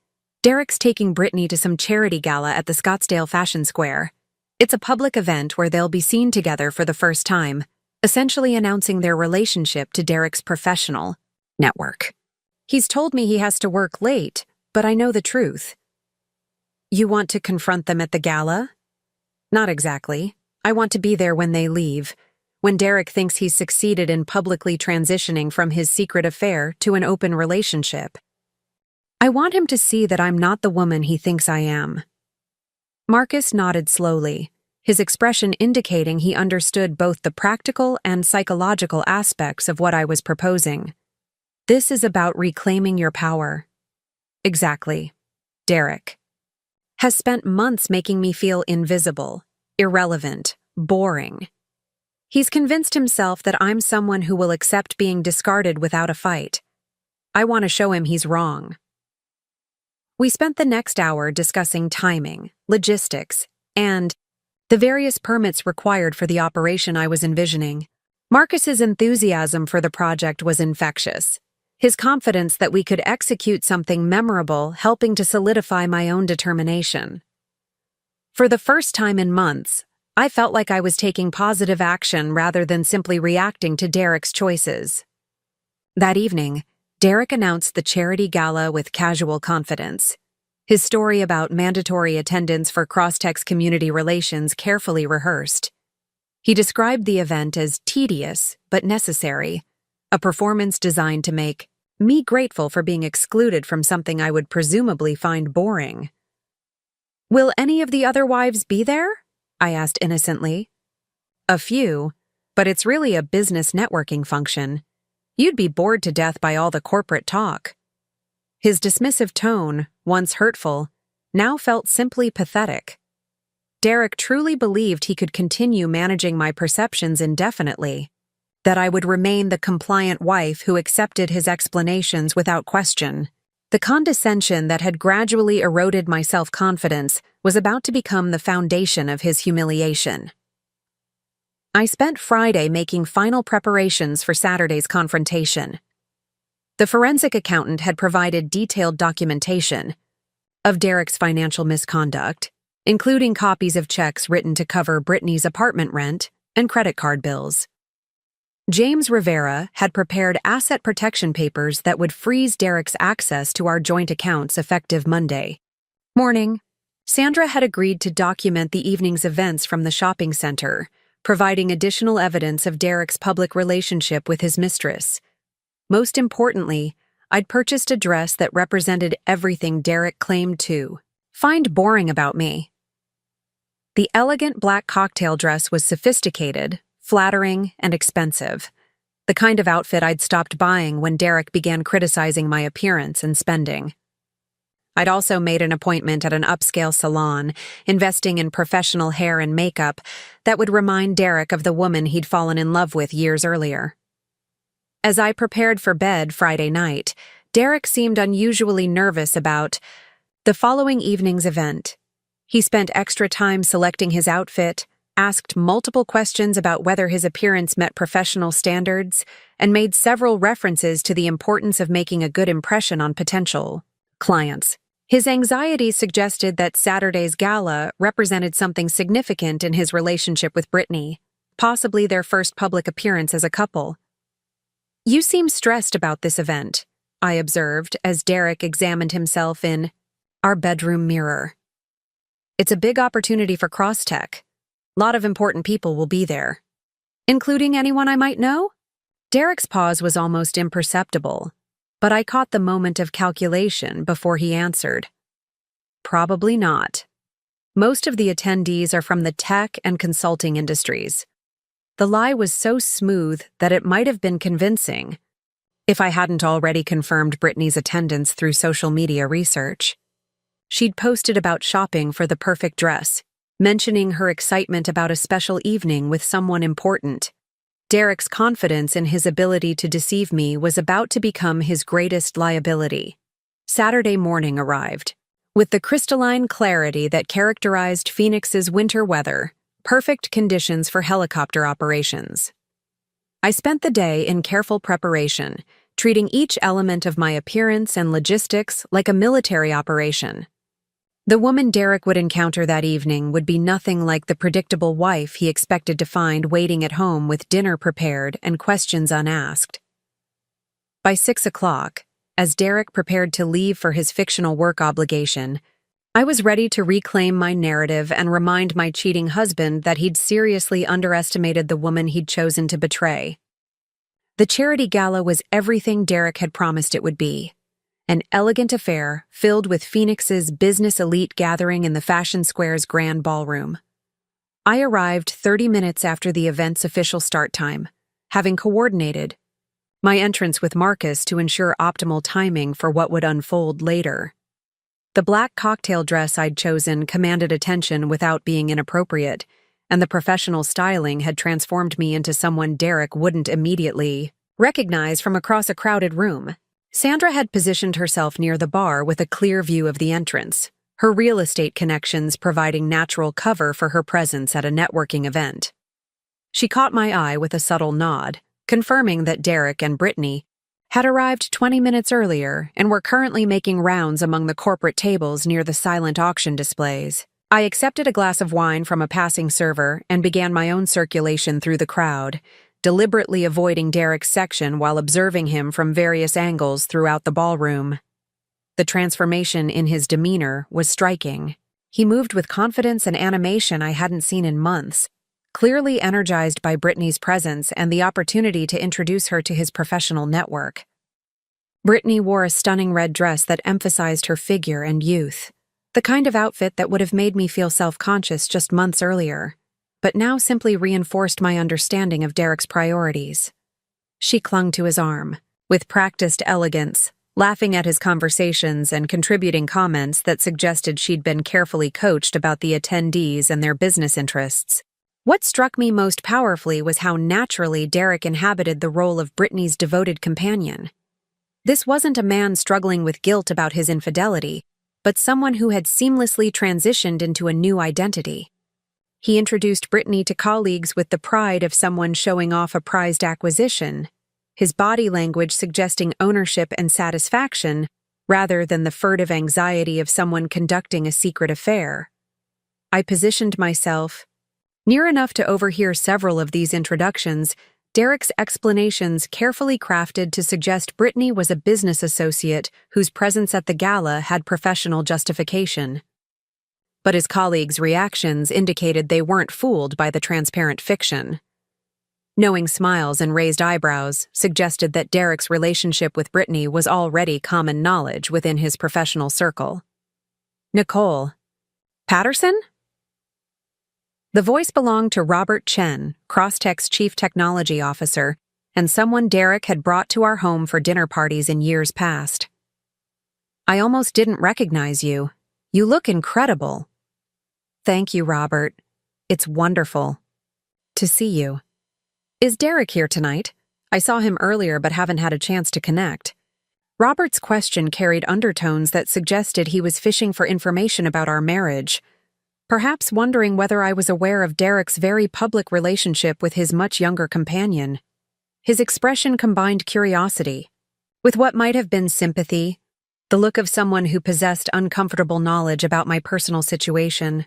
Derek's taking Brittany to some charity gala at the Scottsdale Fashion Square. It's a public event where they'll be seen together for the first time, essentially announcing their relationship to Derek's professional network. He's told me he has to work late, but I know the truth." "You want to confront them at the gala?" "Not exactly. I want to be there when they leave, when Derek thinks he's succeeded in publicly transitioning from his secret affair to an open relationship. I want him to see that I'm not the woman he thinks I am." Marcus nodded slowly, his expression indicating he understood both the practical and psychological aspects of what I was proposing. "This is about reclaiming your power." "Exactly. Derek has spent months making me feel invisible, irrelevant, boring. He's convinced himself that I'm someone who will accept being discarded without a fight. I want to show him he's wrong." We spent the next hour discussing timing, logistics, and the various permits required for the operation I was envisioning. Marcus's enthusiasm for the project was infectious, his confidence that we could execute something memorable helping to solidify my own determination. For the first time in months, I felt like I was taking positive action rather than simply reacting to Derek's choices. That evening, Derek announced the charity gala with casual confidence, his story about mandatory attendance for Crosstech's community relations carefully rehearsed. He described the event as tedious but necessary, a performance designed to make me grateful for being excluded from something I would presumably find boring. "Will any of the other wives be there?" I asked innocently. "A few, but it's really a business networking function. You'd be bored to death by all the corporate talk." His dismissive tone, once hurtful, now felt simply pathetic. Derek truly believed he could continue managing my perceptions indefinitely, that I would remain the compliant wife who accepted his explanations without question. The condescension that had gradually eroded my self-confidence was about to become the foundation of his humiliation. I spent Friday making final preparations for Saturday's confrontation. The forensic accountant had provided detailed documentation of Derek's financial misconduct, including copies of checks written to cover Brittany's apartment rent and credit card bills. James Rivera had prepared asset protection papers that would freeze Derek's access to our joint accounts effective Monday morning. Sandra had agreed to document the evening's events from the shopping center, providing additional evidence of Derek's public relationship with his mistress. Most importantly, I'd purchased a dress that represented everything Derek claimed to find boring about me. The elegant black cocktail dress was sophisticated, flattering, and expensive, the kind of outfit I'd stopped buying when Derek began criticizing my appearance and spending. I'd also made an appointment at an upscale salon, investing in professional hair and makeup that would remind Derek of the woman he'd fallen in love with years earlier. As I prepared for bed Friday night, Derek seemed unusually nervous about the following evening's event. He spent extra time selecting his outfit, asked multiple questions about whether his appearance met professional standards, and made several references to the importance of making a good impression on potential clients. His anxiety suggested that Saturday's gala represented something significant in his relationship with Brittany, possibly their first public appearance as a couple. "You seem stressed about this event," I observed as Derek examined himself in our bedroom mirror. "It's a big opportunity for cross-tech. A lot of important people will be there. Including anyone I might know?" Derek's pause was almost imperceptible, but I caught the moment of calculation before he answered. "Probably not. Most of the attendees are from the tech and consulting industries." The lie was so smooth that it might have been convincing if I hadn't already confirmed Brittany's attendance through social media research. She'd posted about shopping for the perfect dress, mentioning her excitement about a special evening with someone important. Derek's confidence in his ability to deceive me was about to become his greatest liability. Saturday morning arrived. With the crystalline clarity that characterized Phoenix's winter weather, perfect conditions for helicopter operations. I spent the day in careful preparation, treating each element of my appearance and logistics like a military operation. The woman Derek would encounter that evening would be nothing like the predictable wife he expected to find waiting at home with dinner prepared and questions unasked. By 6 o'clock, as Derek prepared to leave for his fictional work obligation, I was ready to reclaim my narrative and remind my cheating husband that he'd seriously underestimated the woman he'd chosen to betray. The charity gala was everything Derek had promised it would be. An elegant affair filled with Phoenix's business elite gathering in the Fashion Square's grand ballroom. I arrived 30 minutes after the event's official start time, having coordinated my entrance with Marcus to ensure optimal timing for what would unfold later. The black cocktail dress I'd chosen commanded attention without being inappropriate, and the professional styling had transformed me into someone Derek wouldn't immediately recognize from across a crowded room. Sandra had positioned herself near the bar with a clear view of the entrance, her real estate connections providing natural cover for her presence at a networking event. She caught my eye with a subtle nod, confirming that Derek and Brittany had arrived 20 minutes earlier and were currently making rounds among the corporate tables near the silent auction displays. I accepted a glass of wine from a passing server and began my own circulation through the crowd, deliberately avoiding Derek's section while observing him from various angles throughout the ballroom. The transformation in his demeanor was striking. He moved with confidence and animation I hadn't seen in months, clearly energized by Brittany's presence and the opportunity to introduce her to his professional network. Brittany wore a stunning red dress that emphasized her figure and youth, the kind of outfit that would have made me feel self-conscious just months earlier, but now simply reinforced my understanding of Derek's priorities. She clung to his arm, with practiced elegance, laughing at his conversations and contributing comments that suggested she'd been carefully coached about the attendees and their business interests. What struck me most powerfully was how naturally Derek inhabited the role of Brittany's devoted companion. This wasn't a man struggling with guilt about his infidelity, but someone who had seamlessly transitioned into a new identity. He introduced Brittany to colleagues with the pride of someone showing off a prized acquisition, his body language suggesting ownership and satisfaction rather than the furtive anxiety of someone conducting a secret affair. I positioned myself near enough to overhear several of these introductions, Derek's explanations carefully crafted to suggest Brittany was a business associate whose presence at the gala had professional justification. But his colleagues' reactions indicated they weren't fooled by the transparent fiction. Knowing smiles and raised eyebrows suggested that Derek's relationship with Brittany was already common knowledge within his professional circle. Nicole Patterson? The voice belonged to Robert Chen, Crosstech's chief technology officer, and someone Derek had brought to our home for dinner parties in years past. I almost didn't recognize you. You look incredible. Thank you, Robert. It's wonderful to see you. Is Derek here tonight? I saw him earlier but haven't had a chance to connect. Robert's question carried undertones that suggested he was fishing for information about our marriage, perhaps wondering whether I was aware of Derek's very public relationship with his much younger companion. His expression combined curiosity with what might have been sympathy, the look of someone who possessed uncomfortable knowledge about my personal situation.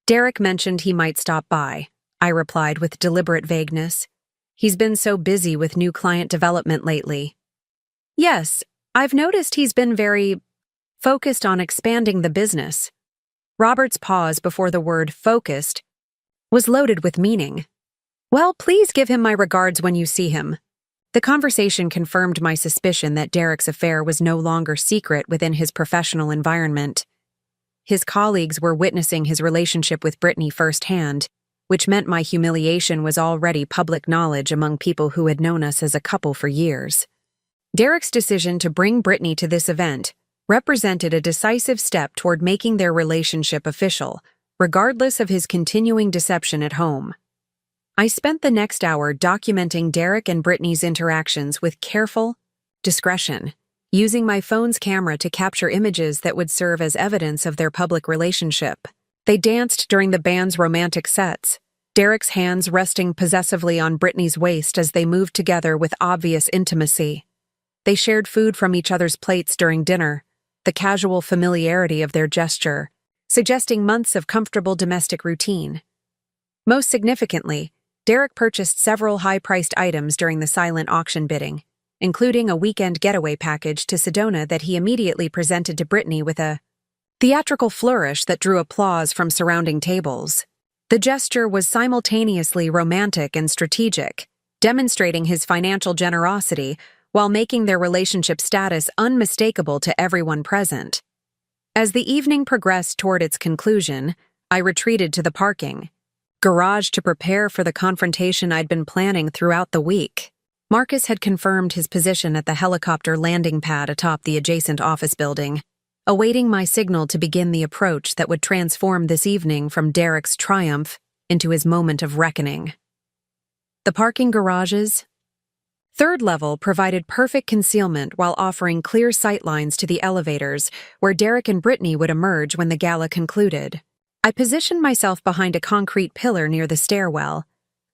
Derek mentioned he might stop by, I replied with deliberate vagueness. He's been so busy with new client development lately. Yes, I've noticed he's been very focused on expanding the business. Robert's pause before the word focused was loaded with meaning. Well, please give him my regards when you see him. The conversation confirmed my suspicion that Derek's affair was no longer secret within his professional environment. His colleagues were witnessing his relationship with Brittany firsthand, which meant my humiliation was already public knowledge among people who had known us as a couple for years. Derek's decision to bring Brittany to this event represented a decisive step toward making their relationship official, regardless of his continuing deception at home. I spent the next hour documenting Derek and Brittany's interactions with careful discretion, using my phone's camera to capture images that would serve as evidence of their public relationship. They danced during the band's romantic sets, Derek's hands resting possessively on Brittany's waist as they moved together with obvious intimacy. They shared food from each other's plates during dinner, the casual familiarity of their gesture, suggesting months of comfortable domestic routine. Most significantly, Derek purchased several high-priced items during the silent auction bidding, including a weekend getaway package to Sedona that he immediately presented to Brittany with a theatrical flourish that drew applause from surrounding tables. The gesture was simultaneously romantic and strategic, demonstrating his financial generosity while making their relationship status unmistakable to everyone present. As the evening progressed toward its conclusion, I retreated to the parking garage to prepare for the confrontation I'd been planning throughout the week. Marcus had confirmed his position at the helicopter landing pad atop the adjacent office building, awaiting my signal to begin the approach that would transform this evening from Derek's triumph into his moment of reckoning. The parking garage's third level provided perfect concealment while offering clear sightlines to the elevators where Derek and Brittany would emerge when the gala concluded. I positioned myself behind a concrete pillar near the stairwell,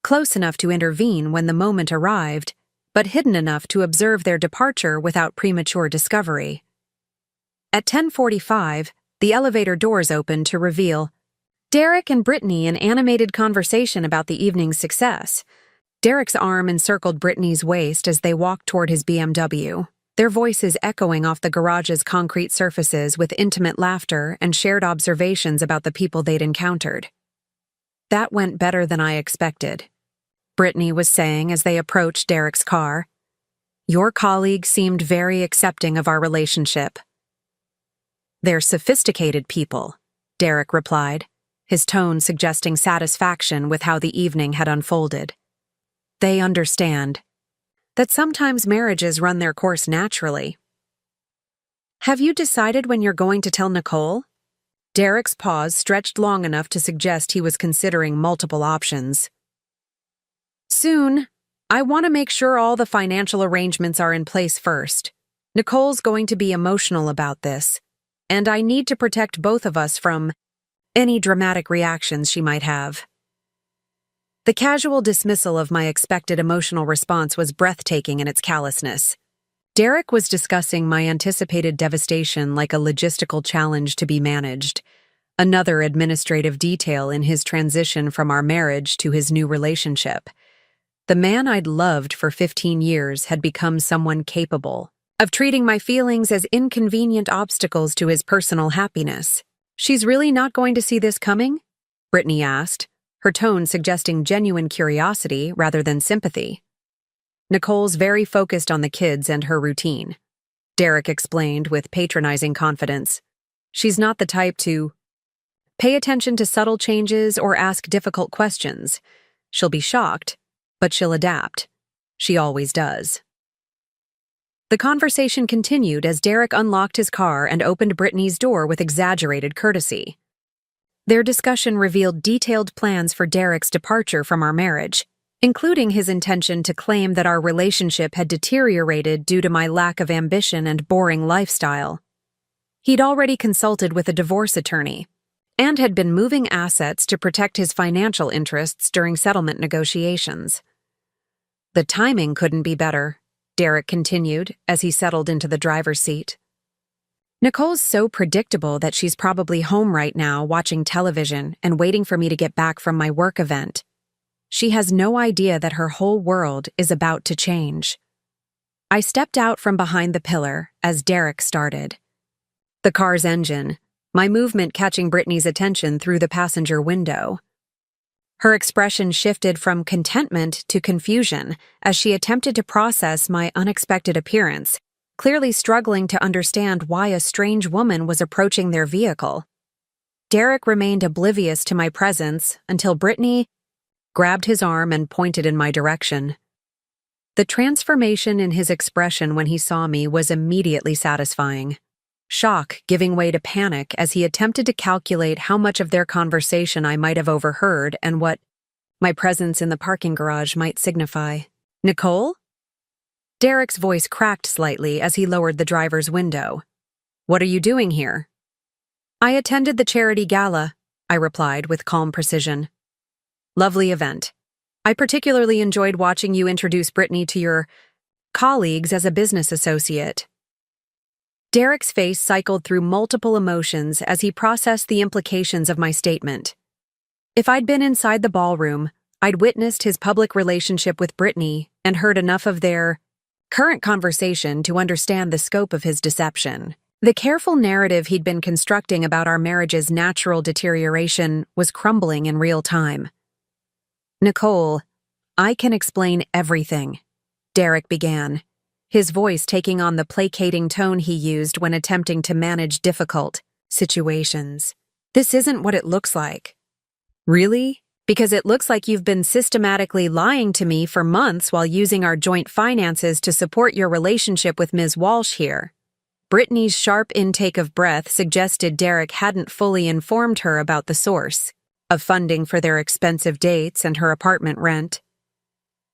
close enough to intervene when the moment arrived, but hidden enough to observe their departure without premature discovery. At 10:45, the elevator doors opened to reveal Derek and Brittany in animated conversation about the evening's success. Derek's arm encircled Brittany's waist as they walked toward his BMW, their voices echoing off the garage's concrete surfaces with intimate laughter and shared observations about the people they'd encountered. That went better than I expected, Brittany was saying as they approached Derek's car. Your colleagues seemed very accepting of our relationship. They're sophisticated people, Derek replied, his tone suggesting satisfaction with how the evening had unfolded. They understand that sometimes marriages run their course naturally. Have you decided when you're going to tell Nicole? Derek's pause stretched long enough to suggest he was considering multiple options. Soon. I want to make sure all the financial arrangements are in place first. Nicole's going to be emotional about this, and I need to protect both of us from any dramatic reactions she might have. The casual dismissal of my expected emotional response was breathtaking in its callousness. Derek was discussing my anticipated devastation like a logistical challenge to be managed, another administrative detail in his transition from our marriage to his new relationship. The man I'd loved for 15 years had become someone capable of treating my feelings as inconvenient obstacles to his personal happiness. She's really not going to see this coming? Brittany asked, her tone suggesting genuine curiosity rather than sympathy. Nicole's very focused on the kids and her routine, Derek explained with patronizing confidence. She's not the type to pay attention to subtle changes or ask difficult questions. She'll be shocked, but she'll adapt. She always does. The conversation continued as Derek unlocked his car and opened Brittany's door with exaggerated courtesy. Their discussion revealed detailed plans for Derek's departure from our marriage, including his intention to claim that our relationship had deteriorated due to my lack of ambition and boring lifestyle. He'd already consulted with a divorce attorney and had been moving assets to protect his financial interests during settlement negotiations. The timing couldn't be better, Derek continued as he settled into the driver's seat. Nicole's so predictable that she's probably home right now watching television and waiting for me to get back from my work event. She has no idea that her whole world is about to change. I stepped out from behind the pillar as Derek started. The car's engine, my movement catching Brittany's attention through the passenger window. Her expression shifted from contentment to confusion as she attempted to process my unexpected appearance, clearly struggling to understand why a strange woman was approaching their vehicle. Derek remained oblivious to my presence until Brittany grabbed his arm and pointed in my direction. The transformation in his expression when he saw me was immediately satisfying, shock giving way to panic as he attempted to calculate how much of their conversation I might have overheard and what my presence in the parking garage might signify. "Nicole?" Derek's voice cracked slightly as he lowered the driver's window. "What are you doing here?" "I attended the charity gala," I replied with calm precision. "Lovely event. I particularly enjoyed watching you introduce Brittany to your colleagues as a business associate." Derek's face cycled through multiple emotions as he processed the implications of my statement. If I'd been inside the ballroom, I'd witnessed his public relationship with Brittany and heard enough of their current conversation to understand the scope of his deception. The careful narrative he'd been constructing about our marriage's natural deterioration was crumbling in real time. "Nicole, I can explain everything," Derek began, his voice taking on the placating tone he used when attempting to manage difficult situations. "This isn't what it looks like." "Really? Because it looks like you've been systematically lying to me for months while using our joint finances to support your relationship with Ms. Walsh here." Brittany's sharp intake of breath suggested Derek hadn't fully informed her about the source of funding for their expensive dates and her apartment rent.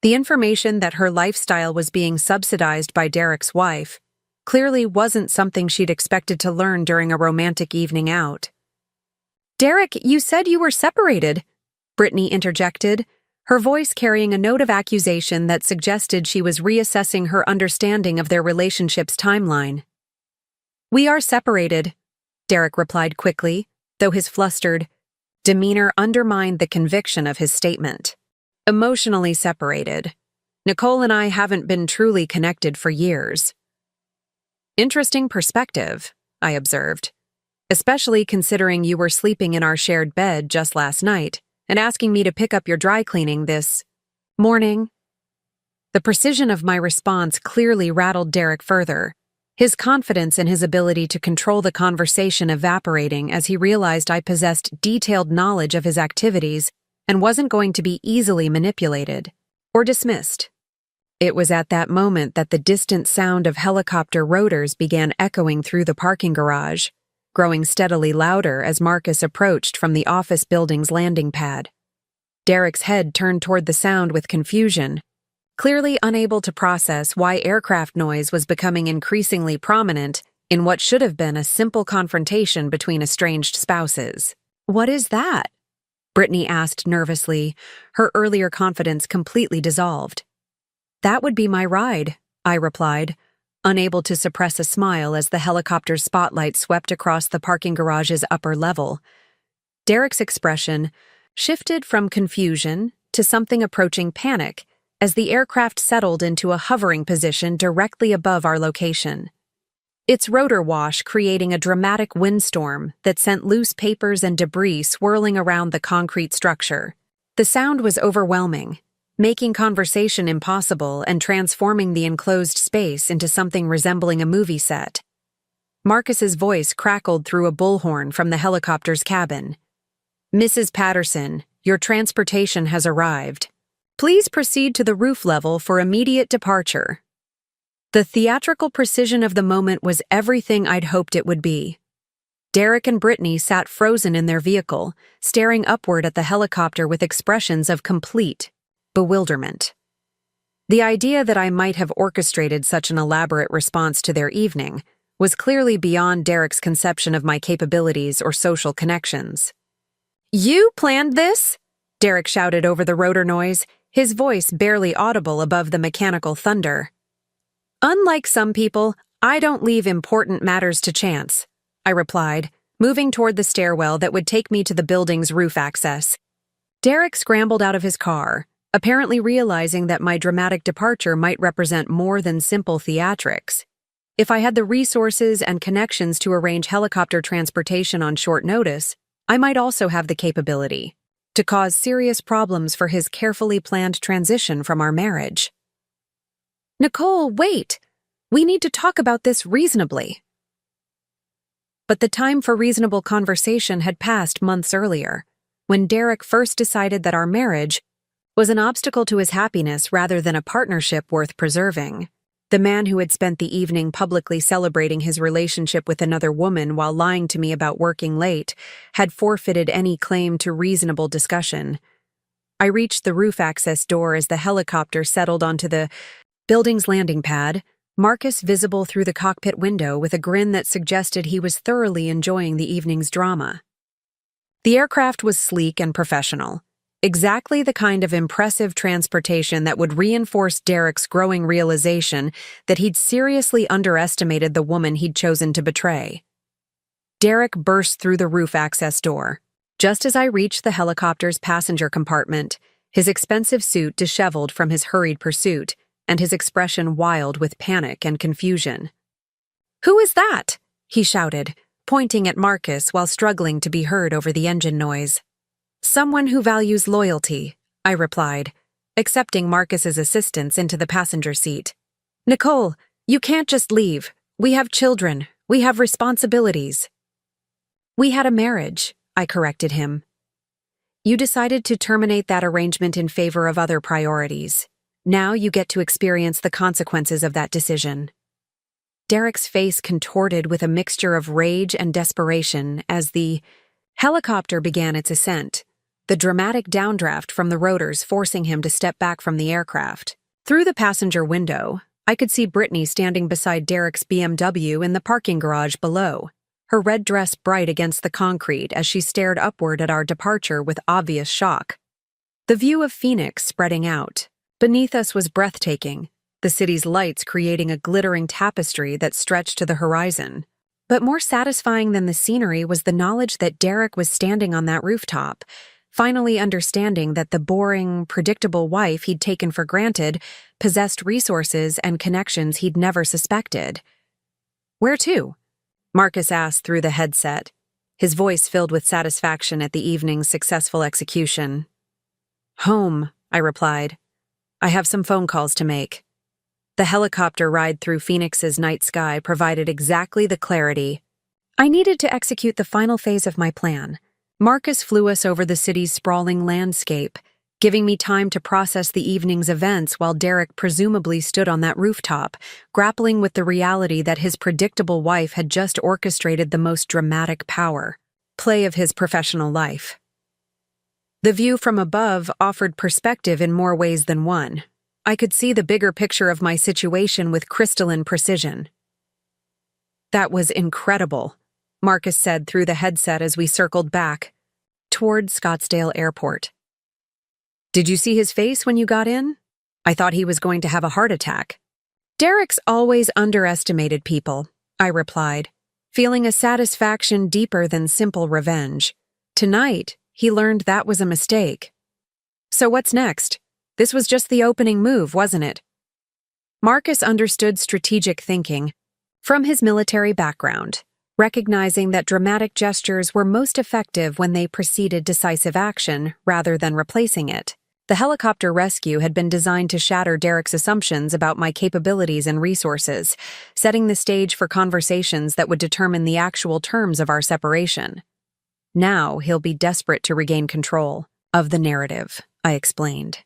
The information that her lifestyle was being subsidized by Derek's wife clearly wasn't something she'd expected to learn during a romantic evening out. "Derek, you said you were separated," Brittany interjected, her voice carrying a note of accusation that suggested she was reassessing her understanding of their relationship's timeline. "We are separated," Derek replied quickly, though his flustered demeanor undermined the conviction of his statement. "Emotionally separated. Nicole and I haven't been truly connected for years." "Interesting perspective," I observed, "especially considering you were sleeping in our shared bed just last night and asking me to pick up your dry cleaning this morning." The precision of my response clearly rattled Derek further, his confidence in his ability to control the conversation evaporating as he realized I possessed detailed knowledge of his activities and wasn't going to be easily manipulated or dismissed. It was at that moment that the distant sound of helicopter rotors began echoing through the parking garage, growing steadily louder as Marcus approached from the office building's landing pad. Derek's head turned toward the sound with confusion, clearly unable to process why aircraft noise was becoming increasingly prominent in what should have been a simple confrontation between estranged spouses. "What is that?" Brittany asked nervously, her earlier confidence completely dissolved. "That would be my ride," I replied, unable to suppress a smile as the helicopter's spotlight swept across the parking garage's upper level. Derek's expression shifted from confusion to something approaching panic as the aircraft settled into a hovering position directly above our location. Its rotor wash creating a dramatic windstorm that sent loose papers and debris swirling around the concrete structure. The sound was overwhelming, making conversation impossible and transforming the enclosed space into something resembling a movie set. Marcus's voice crackled through a bullhorn from the helicopter's cabin. "Mrs. Patterson, your transportation has arrived. Please proceed to the roof level for immediate departure." The theatrical precision of the moment was everything I'd hoped it would be. Derek and Brittany sat frozen in their vehicle, staring upward at the helicopter with expressions of complete bewilderment. The idea that I might have orchestrated such an elaborate response to their evening was clearly beyond Derek's conception of my capabilities or social connections. "You planned this?" Derek shouted over the rotor noise, his voice barely audible above the mechanical thunder. "Unlike some people, I don't leave important matters to chance," I replied, moving toward the stairwell that would take me to the building's roof access. Derek scrambled out of his car, apparently realizing that my dramatic departure might represent more than simple theatrics. If I had the resources and connections to arrange helicopter transportation on short notice, I might also have the capability to cause serious problems for his carefully planned transition from our marriage. "Nicole, wait! We need to talk about this reasonably." But the time for reasonable conversation had passed months earlier, when Derek first decided that our marriage was an obstacle to his happiness rather than a partnership worth preserving. The man who had spent the evening publicly celebrating his relationship with another woman while lying to me about working late had forfeited any claim to reasonable discussion. I reached the roof access door as the helicopter settled onto the building's landing pad, Marcus visible through the cockpit window with a grin that suggested he was thoroughly enjoying the evening's drama. The aircraft was sleek and professional, exactly the kind of impressive transportation that would reinforce Derek's growing realization that he'd seriously underestimated the woman he'd chosen to betray. Derek burst through the roof access door. Just as I reached the helicopter's passenger compartment, his expensive suit disheveled from his hurried pursuit, and his expression wild with panic and confusion. "Who is that?" he shouted, pointing at Marcus while struggling to be heard over the engine noise. "Someone who values loyalty," I replied, accepting Marcus's assistance into the passenger seat. "Nicole, you can't just leave. We have children. We have responsibilities." "We had a marriage," I corrected him. "You decided to terminate that arrangement in favor of other priorities. Now you get to experience the consequences of that decision." Derek's face contorted with a mixture of rage and desperation as the helicopter began its ascent, the dramatic downdraft from the rotors forcing him to step back from the aircraft. Through the passenger window, I could see Brittany standing beside Derek's BMW in the parking garage below, her red dress bright against the concrete as she stared upward at our departure with obvious shock. The view of Phoenix spreading out beneath us was breathtaking, the city's lights creating a glittering tapestry that stretched to the horizon. But more satisfying than the scenery was the knowledge that Derek was standing on that rooftop, finally understanding that the boring, predictable wife he'd taken for granted possessed resources and connections he'd never suspected. "Where to?" Marcus asked through the headset, his voice filled with satisfaction at the evening's successful execution. "Home," I replied. "I have some phone calls to make." The helicopter ride through Phoenix's night sky provided exactly the clarity I needed to execute the final phase of my plan. Marcus flew us over the city's sprawling landscape, giving me time to process the evening's events while Derek presumably stood on that rooftop, grappling with the reality that his predictable wife had just orchestrated the most dramatic play of his professional life. The view from above offered perspective in more ways than one. I could see the bigger picture of my situation with crystalline precision. "That was incredible," Marcus said through the headset as we circled back toward Scottsdale Airport. "Did you see his face when you got in? I thought he was going to have a heart attack." "Derek's always underestimated people," I replied, feeling a satisfaction deeper than simple revenge. Tonight, he learned that was a mistake. "So what's next? This was just the opening move, wasn't it?" Marcus understood strategic thinking from his military background, recognizing that dramatic gestures were most effective when they preceded decisive action rather than replacing it. The helicopter rescue had been designed to shatter Derek's assumptions about my capabilities and resources, setting the stage for conversations that would determine the actual terms of our separation. Now he'll be desperate to regain control of the narrative, I explained.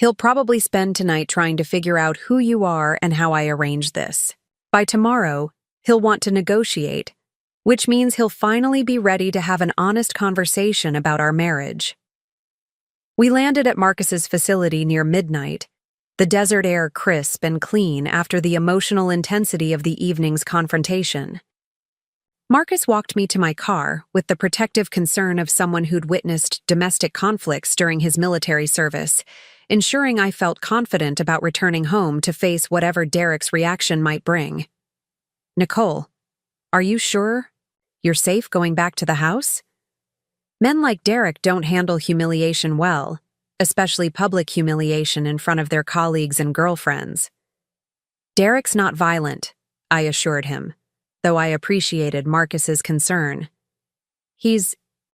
He'll probably spend tonight trying to figure out who you are and how I arrange this. By tomorrow, he'll want to negotiate, which means he'll finally be ready to have an honest conversation about our marriage. We landed at Marcus's facility near midnight, the desert air crisp and clean after the emotional intensity of the evening's confrontation. Marcus walked me to my car with the protective concern of someone who'd witnessed domestic conflicts during his military service, ensuring I felt confident about returning home to face whatever Derek's reaction might bring. "Nicole, are you sure you're safe going back to the house?" Men like Derek don't handle humiliation well, especially public humiliation in front of their colleagues and girlfriends. "Derek's not violent," I assured him, though I appreciated Marcus's concern. "He's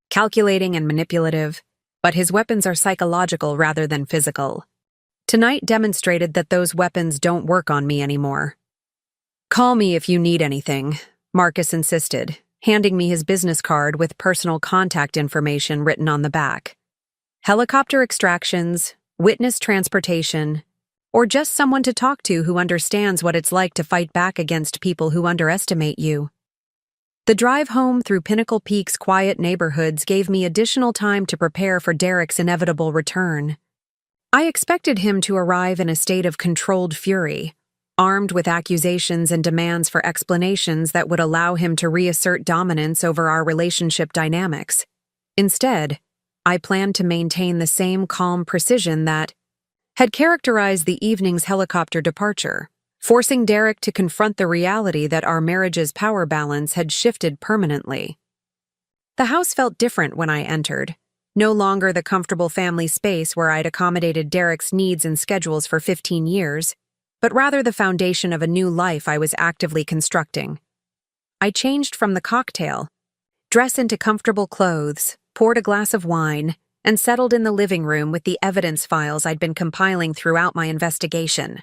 calculating and manipulative, but his weapons are psychological rather than physical. Tonight demonstrated that those weapons don't work on me anymore." "Call me if you need anything," Marcus insisted, handing me his business card with personal contact information written on the back. Helicopter extractions, witness transportation, or just someone to talk to who understands what it's like to fight back against people who underestimate you. The drive home through Pinnacle Peak's quiet neighborhoods gave me additional time to prepare for Derek's inevitable return. I expected him to arrive in a state of controlled fury, armed with accusations and demands for explanations that would allow him to reassert dominance over our relationship dynamics. Instead, I planned to maintain the same calm precision that had characterized the evening's helicopter departure, forcing Derek to confront the reality that our marriage's power balance had shifted permanently. The house felt different when I entered, no longer the comfortable family space where I'd accommodated Derek's needs and schedules for 15 years, but rather the foundation of a new life I was actively constructing. I changed from the cocktail, dressed into comfortable clothes, poured a glass of wine, and settled in the living room with the evidence files I'd been compiling throughout my investigation.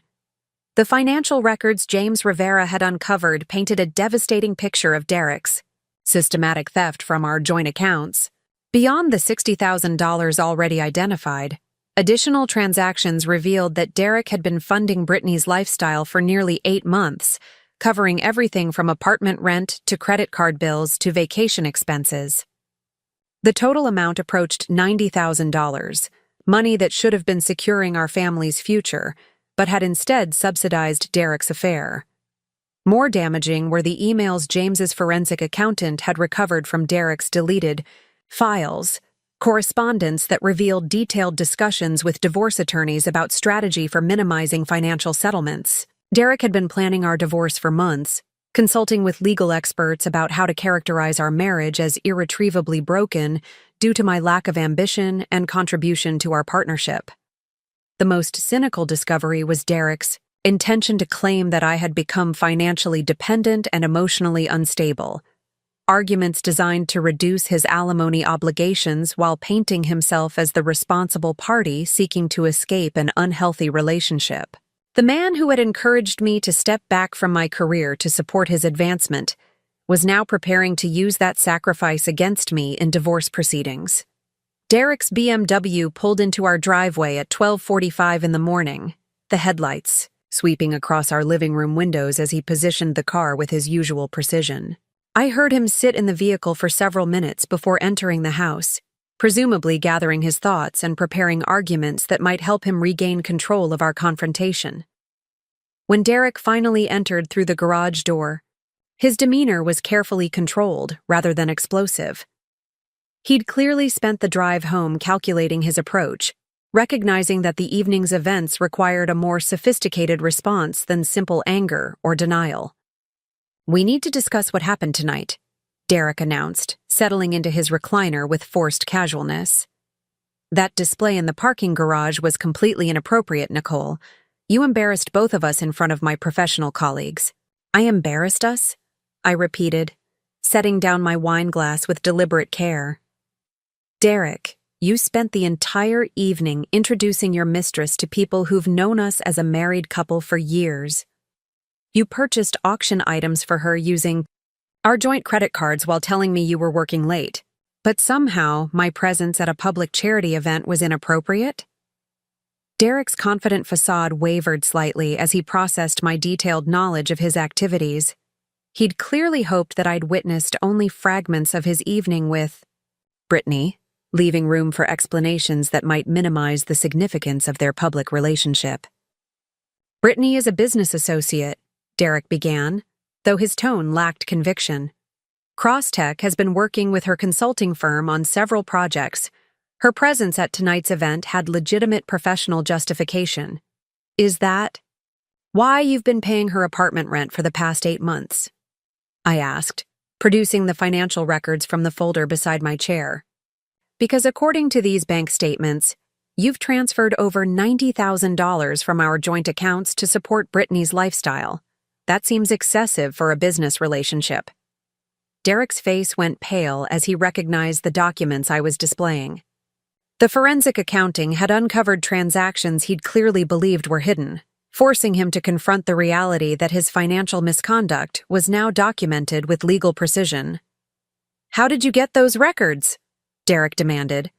The financial records James Rivera had uncovered painted a devastating picture of Derek's systematic theft from our joint accounts. Beyond the $60,000 already identified, additional transactions revealed that Derek had been funding Brittany's lifestyle for nearly 8 months, covering everything from apartment rent to credit card bills to vacation expenses. The total amount approached $90,000, money that should have been securing our family's future, but had instead subsidized Derek's affair. More damaging were the emails James's forensic accountant had recovered from Derek's deleted files, correspondence that revealed detailed discussions with divorce attorneys about strategy for minimizing financial settlements. Derek had been planning our divorce for months, consulting with legal experts about how to characterize our marriage as irretrievably broken due to my lack of ambition and contribution to our partnership. The most cynical discovery was Derek's intention to claim that I had become financially dependent and emotionally unstable, arguments designed to reduce his alimony obligations while painting himself as the responsible party seeking to escape an unhealthy relationship. The man who had encouraged me to step back from my career to support his advancement was now preparing to use that sacrifice against me in divorce proceedings. Derek's BMW pulled into our driveway at 12:45 in the morning, the headlights sweeping across our living room windows as he positioned the car with his usual precision. I heard him sit in the vehicle for several minutes before entering the house, presumably gathering his thoughts and preparing arguments that might help him regain control of our confrontation. When Derek finally entered through the garage door, his demeanor was carefully controlled rather than explosive. He'd clearly spent the drive home calculating his approach, recognizing that the evening's events required a more sophisticated response than simple anger or denial. "We need to discuss what happened tonight," Derek announced, settling into his recliner with forced casualness. "That display in the parking garage was completely inappropriate, Nicole. You embarrassed both of us in front of my professional colleagues." "I embarrassed us?" I repeated, setting down my wine glass with deliberate care. "Derek, you spent the entire evening introducing your mistress to people who've known us as a married couple for years. You purchased auction items for her using our joint credit cards while telling me you were working late. But somehow, my presence at a public charity event was inappropriate?" Derek's confident facade wavered slightly as he processed my detailed knowledge of his activities. He'd clearly hoped that I'd witnessed only fragments of his evening with Brittany, leaving room for explanations that might minimize the significance of their public relationship. Brittany is a business associate, Derek began, though his tone lacked conviction. Crosstech has been working with her consulting firm on several projects. Her presence at tonight's event had legitimate professional justification. Is that why you've been paying her apartment rent for the past 8 months? I asked, producing the financial records from the folder beside my chair. Because according to these bank statements, you've transferred over $90,000 from our joint accounts to support Brittany's lifestyle. That seems excessive for a business relationship. Derek's face went pale as he recognized the documents I was displaying. The forensic accounting had uncovered transactions he'd clearly believed were hidden, forcing him to confront the reality that his financial misconduct was now documented with legal precision. "How did you get those records?" Derek demanded,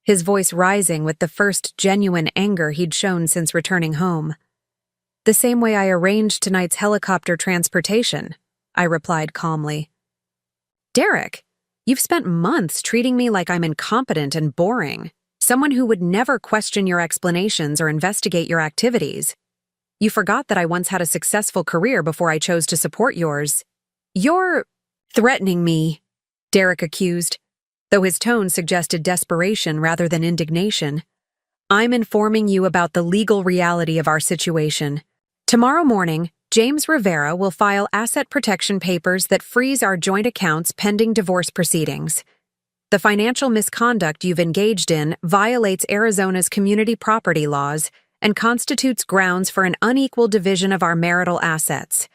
his voice rising with the first genuine anger he'd shown since returning home. "The same way I arranged tonight's helicopter transportation," I replied calmly. "Derek, you've spent months treating me like I'm incompetent and boring, someone who would never question your explanations or investigate your activities. You forgot that I once had a successful career before I chose to support yours." "You're threatening me," Derek accused, though his tone suggested desperation rather than indignation. "I'm informing you about the legal reality of our situation. Tomorrow morning, James Rivera will file asset protection papers that freeze our joint accounts pending divorce proceedings. The financial misconduct you've engaged in violates Arizona's community property laws and constitutes grounds for an unequal division of our marital assets."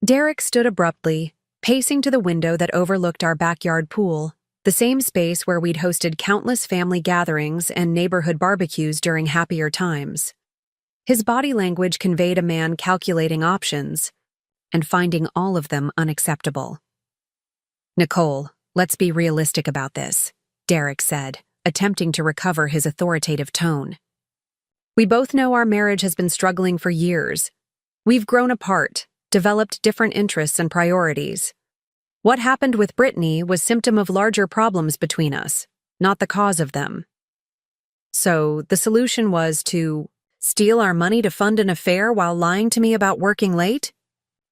Derek stood abruptly, pacing to the window that overlooked our backyard pool, the same space where we'd hosted countless family gatherings and neighborhood barbecues during happier times. His body language conveyed a man calculating options and finding all of them unacceptable. "Nicole, let's be realistic about this," Derek said, attempting to recover his authoritative tone. "We both know our marriage has been struggling for years. We've grown apart, developed different interests and priorities. What happened with Brittany was symptom of larger problems between us, not the cause of them. So the solution was to steal our money to fund an affair while lying to me about working late?"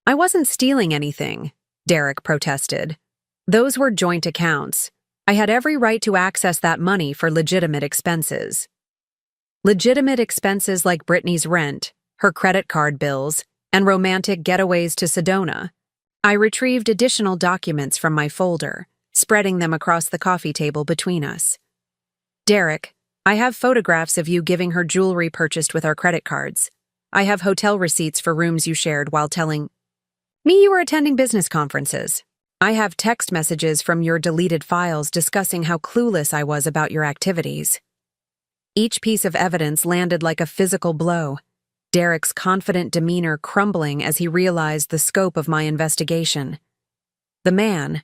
"I wasn't stealing anything," Derek protested. "Those were joint accounts. I had every right to access that money for legitimate expenses." Legitimate expenses like Brittany's rent, her credit card bills, and romantic getaways to Sedona. I retrieved additional documents from my folder, spreading them across the coffee table between us. "Derek, I have photographs of you giving her jewelry purchased with our credit cards. I have hotel receipts for rooms you shared while telling me you were attending business conferences. I have text messages from your deleted files discussing how clueless I was about your activities." Each piece of evidence landed like a physical blow, Derek's confident demeanor crumbling as he realized the scope of my investigation. The man,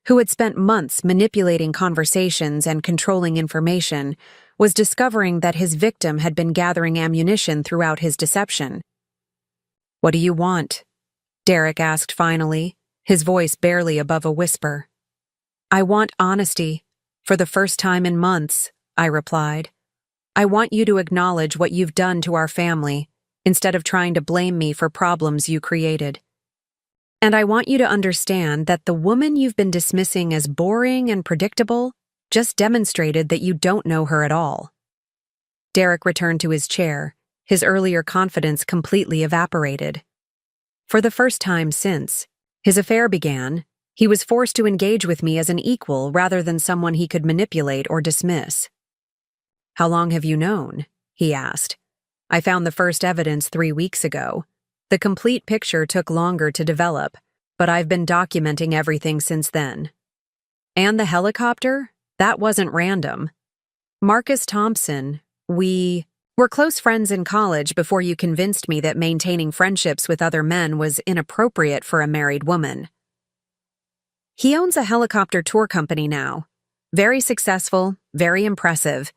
who had spent months manipulating conversations and controlling information, was discovering that his victim had been gathering ammunition throughout his deception. "What do you want?" Derek asked finally, his voice barely above a whisper. "I want honesty, for the first time in months," I replied. "I want you to acknowledge what you've done to our family, instead of trying to blame me for problems you created. And I want you to understand that the woman you've been dismissing as boring and predictable just demonstrated that you don't know her at all." Derek returned to his chair, his earlier confidence completely evaporated. For the first time since his affair began, he was forced to engage with me as an equal rather than someone he could manipulate or dismiss. "How long have you known?" he asked. "I found the first evidence 3 weeks ago. The complete picture took longer to develop, but I've been documenting everything since then." "And the helicopter? That wasn't random. Marcus Thompson, we were close friends in college before you convinced me that maintaining friendships with other men was inappropriate for a married woman. He owns a helicopter tour company now. Very successful, very impressive.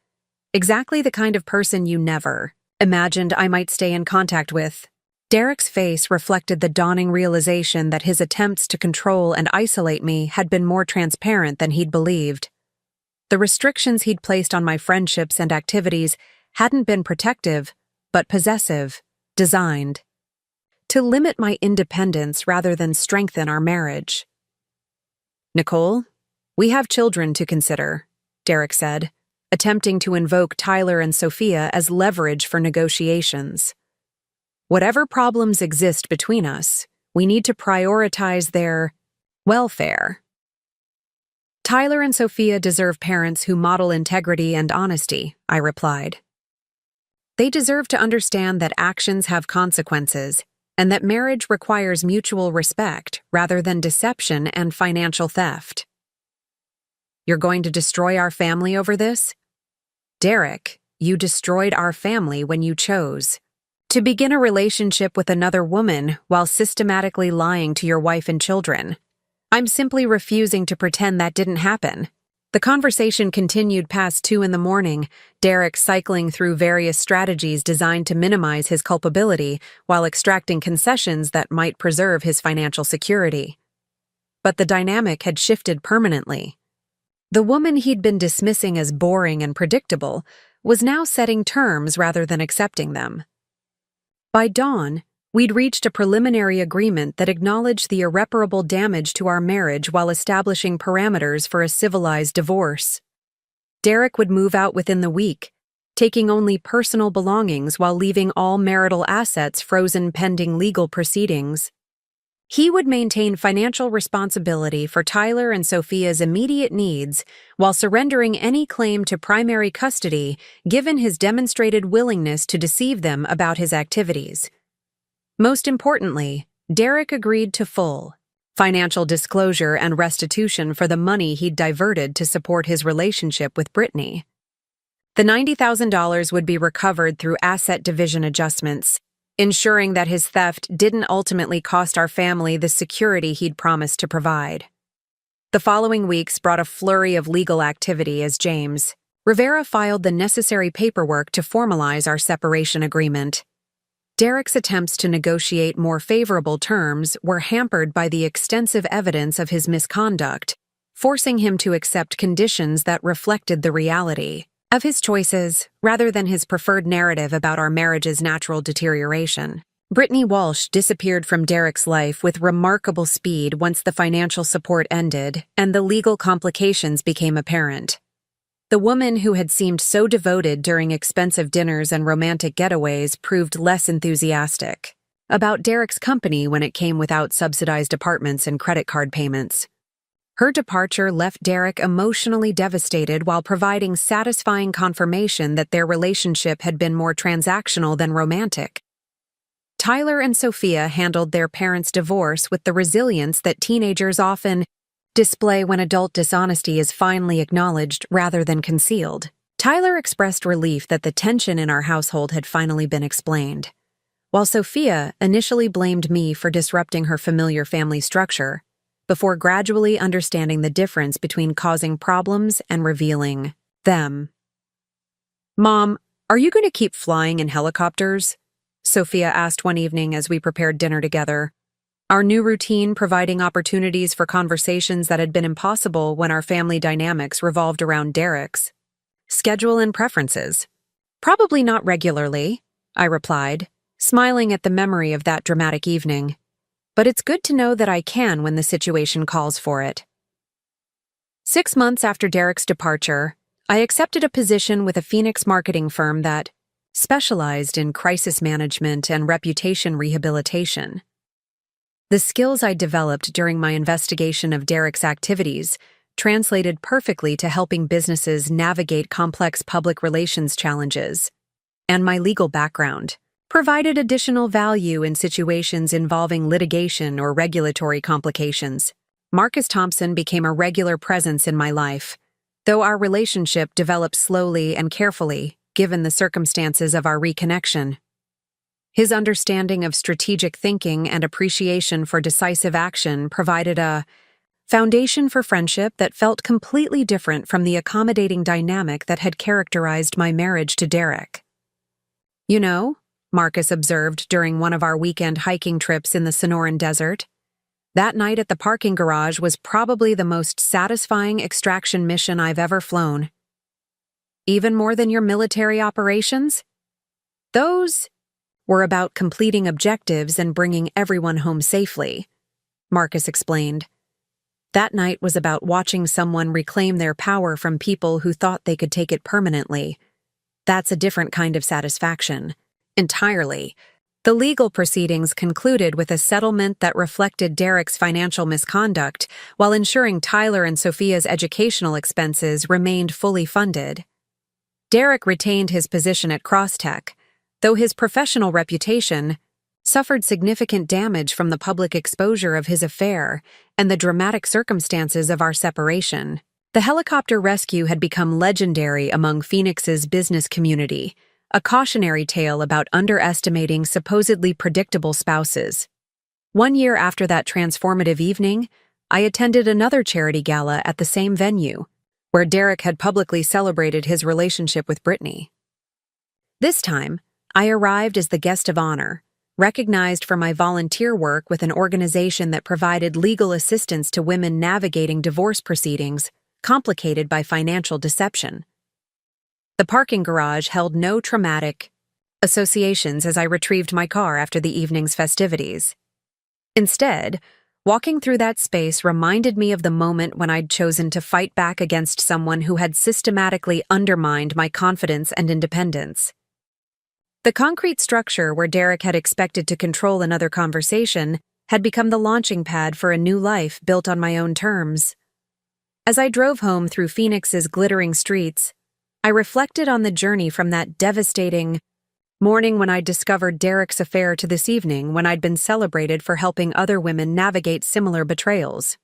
Exactly the kind of person you never, imagined I might stay in contact with. Derek's face reflected the dawning realization that his attempts to control and isolate me had been more transparent than he'd believed. The restrictions he'd placed on my friendships and activities hadn't been protective, but possessive, designed to limit my independence rather than strengthen our marriage. "Nicole, we have children to consider," Derek said, attempting to invoke Tyler and Sophia as leverage for negotiations. "Whatever problems exist between us, we need to prioritize their welfare." "Tyler and Sophia deserve parents who model integrity and honesty," I replied. "They deserve to understand that actions have consequences and that marriage requires mutual respect rather than deception and financial theft." "You're going to destroy our family over this?" "Derek, you destroyed our family when you chose to begin a relationship with another woman while systematically lying to your wife and children. I'm simply refusing to pretend that didn't happen." The conversation continued past 2 a.m, Derek cycling through various strategies designed to minimize his culpability while extracting concessions that might preserve his financial security. But the dynamic had shifted permanently. The woman he'd been dismissing as boring and predictable was now setting terms rather than accepting them. By dawn, we'd reached a preliminary agreement that acknowledged the irreparable damage to our marriage while establishing parameters for a civilized divorce. Derek would move out within the week, taking only personal belongings while leaving all marital assets frozen pending legal proceedings. He would maintain financial responsibility for Tyler and Sophia's immediate needs while surrendering any claim to primary custody given his demonstrated willingness to deceive them about his activities. Most importantly, Derek agreed to full financial disclosure and restitution for the money he'd diverted to support his relationship with Brittany. The $90,000 would be recovered through asset division adjustments, ensuring that his theft didn't ultimately cost our family the security he'd promised to provide. The following weeks brought a flurry of legal activity as James Rivera filed the necessary paperwork to formalize our separation agreement. Derek's attempts to negotiate more favorable terms were hampered by the extensive evidence of his misconduct, forcing him to accept conditions that reflected the reality of his choices rather than his preferred narrative about our marriage's natural deterioration. Brittany Walsh disappeared from Derek's life with remarkable speed once the financial support ended and the legal complications became apparent. The woman who had seemed so devoted during expensive dinners and romantic getaways proved less enthusiastic about Derek's company when it came without subsidized apartments and credit card payments. Her departure left Derek emotionally devastated while providing satisfying confirmation that their relationship had been more transactional than romantic. Tyler and Sophia handled their parents' divorce with the resilience that teenagers often display when adult dishonesty is finally acknowledged rather than concealed. Tyler expressed relief that the tension in our household had finally been explained, while Sophia initially blamed me for disrupting her familiar family structure, before gradually understanding the difference between causing problems and revealing them. "Mom, are you going to keep flying in helicopters?" Sophia asked one evening as we prepared dinner together, our new routine providing opportunities for conversations that had been impossible when our family dynamics revolved around Derek's schedule and preferences. "Probably not regularly," I replied, smiling at the memory of that dramatic evening. "But it's good to know that I can when the situation calls for it." 6 months after Derek's departure, I accepted a position with a Phoenix marketing firm that specialized in crisis management and reputation rehabilitation. The skills I developed during my investigation of Derek's activities translated perfectly to helping businesses navigate complex public relations challenges, and my legal background provided additional value in situations involving litigation or regulatory complications. Marcus Thompson became a regular presence in my life, though our relationship developed slowly and carefully, given the circumstances of our reconnection. His understanding of strategic thinking and appreciation for decisive action provided a foundation for friendship that felt completely different from the accommodating dynamic that had characterized my marriage to Derek. You know, Marcus observed during one of our weekend hiking trips in the Sonoran Desert, that night at the parking garage was probably the most satisfying extraction mission I've ever flown. Even more than your military operations? Those were about completing objectives and bringing everyone home safely, Marcus explained. That night was about watching someone reclaim their power from people who thought they could take it permanently. That's a different kind of satisfaction. Entirely. The legal proceedings concluded with a settlement that reflected Derek's financial misconduct while ensuring Tyler and Sophia's educational expenses remained fully funded. Derek retained his position at Crosstech, though his professional reputation suffered significant damage from the public exposure of his affair and the dramatic circumstances of our separation. The helicopter rescue had become legendary among Phoenix's business community, a cautionary tale about underestimating supposedly predictable spouses. 1 year after that transformative evening, I attended another charity gala at the same venue, where Derek had publicly celebrated his relationship with Brittany. This time, I arrived as the guest of honor, recognized for my volunteer work with an organization that provided legal assistance to women navigating divorce proceedings complicated by financial deception. The parking garage held no traumatic associations as I retrieved my car after the evening's festivities. Instead, walking through that space reminded me of the moment when I'd chosen to fight back against someone who had systematically undermined my confidence and independence. The concrete structure where Derek had expected to control another conversation had become the launching pad for a new life built on my own terms. As I drove home through Phoenix's glittering streets, I reflected on the journey from that devastating morning when I discovered Derek's affair to this evening when I'd been celebrated for helping other women navigate similar betrayals.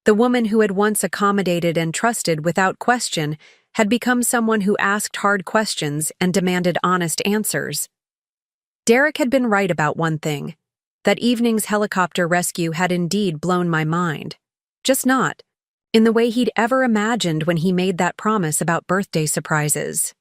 The woman who had once accommodated and trusted without question had become someone who asked hard questions and demanded honest answers. Derek had been right about one thing: that evening's helicopter rescue had indeed blown my mind. Just not in the way he'd ever imagined when he made that promise about birthday surprises.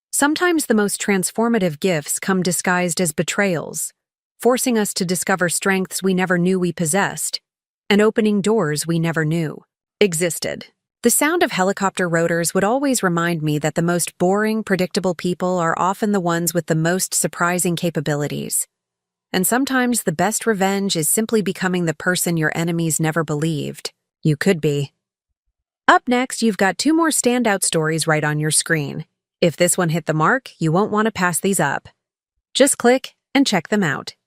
Sometimes the most transformative gifts come disguised as betrayals, forcing us to discover strengths we never knew we possessed, and opening doors we never knew existed. The sound of helicopter rotors would always remind me that the most boring, predictable people are often the ones with the most surprising capabilities. And sometimes the best revenge is simply becoming the person your enemies never believed you could be. Up next, you've got 2 more standout stories right on your screen. If this one hit the mark, you won't want to pass these up. Just click and check them out.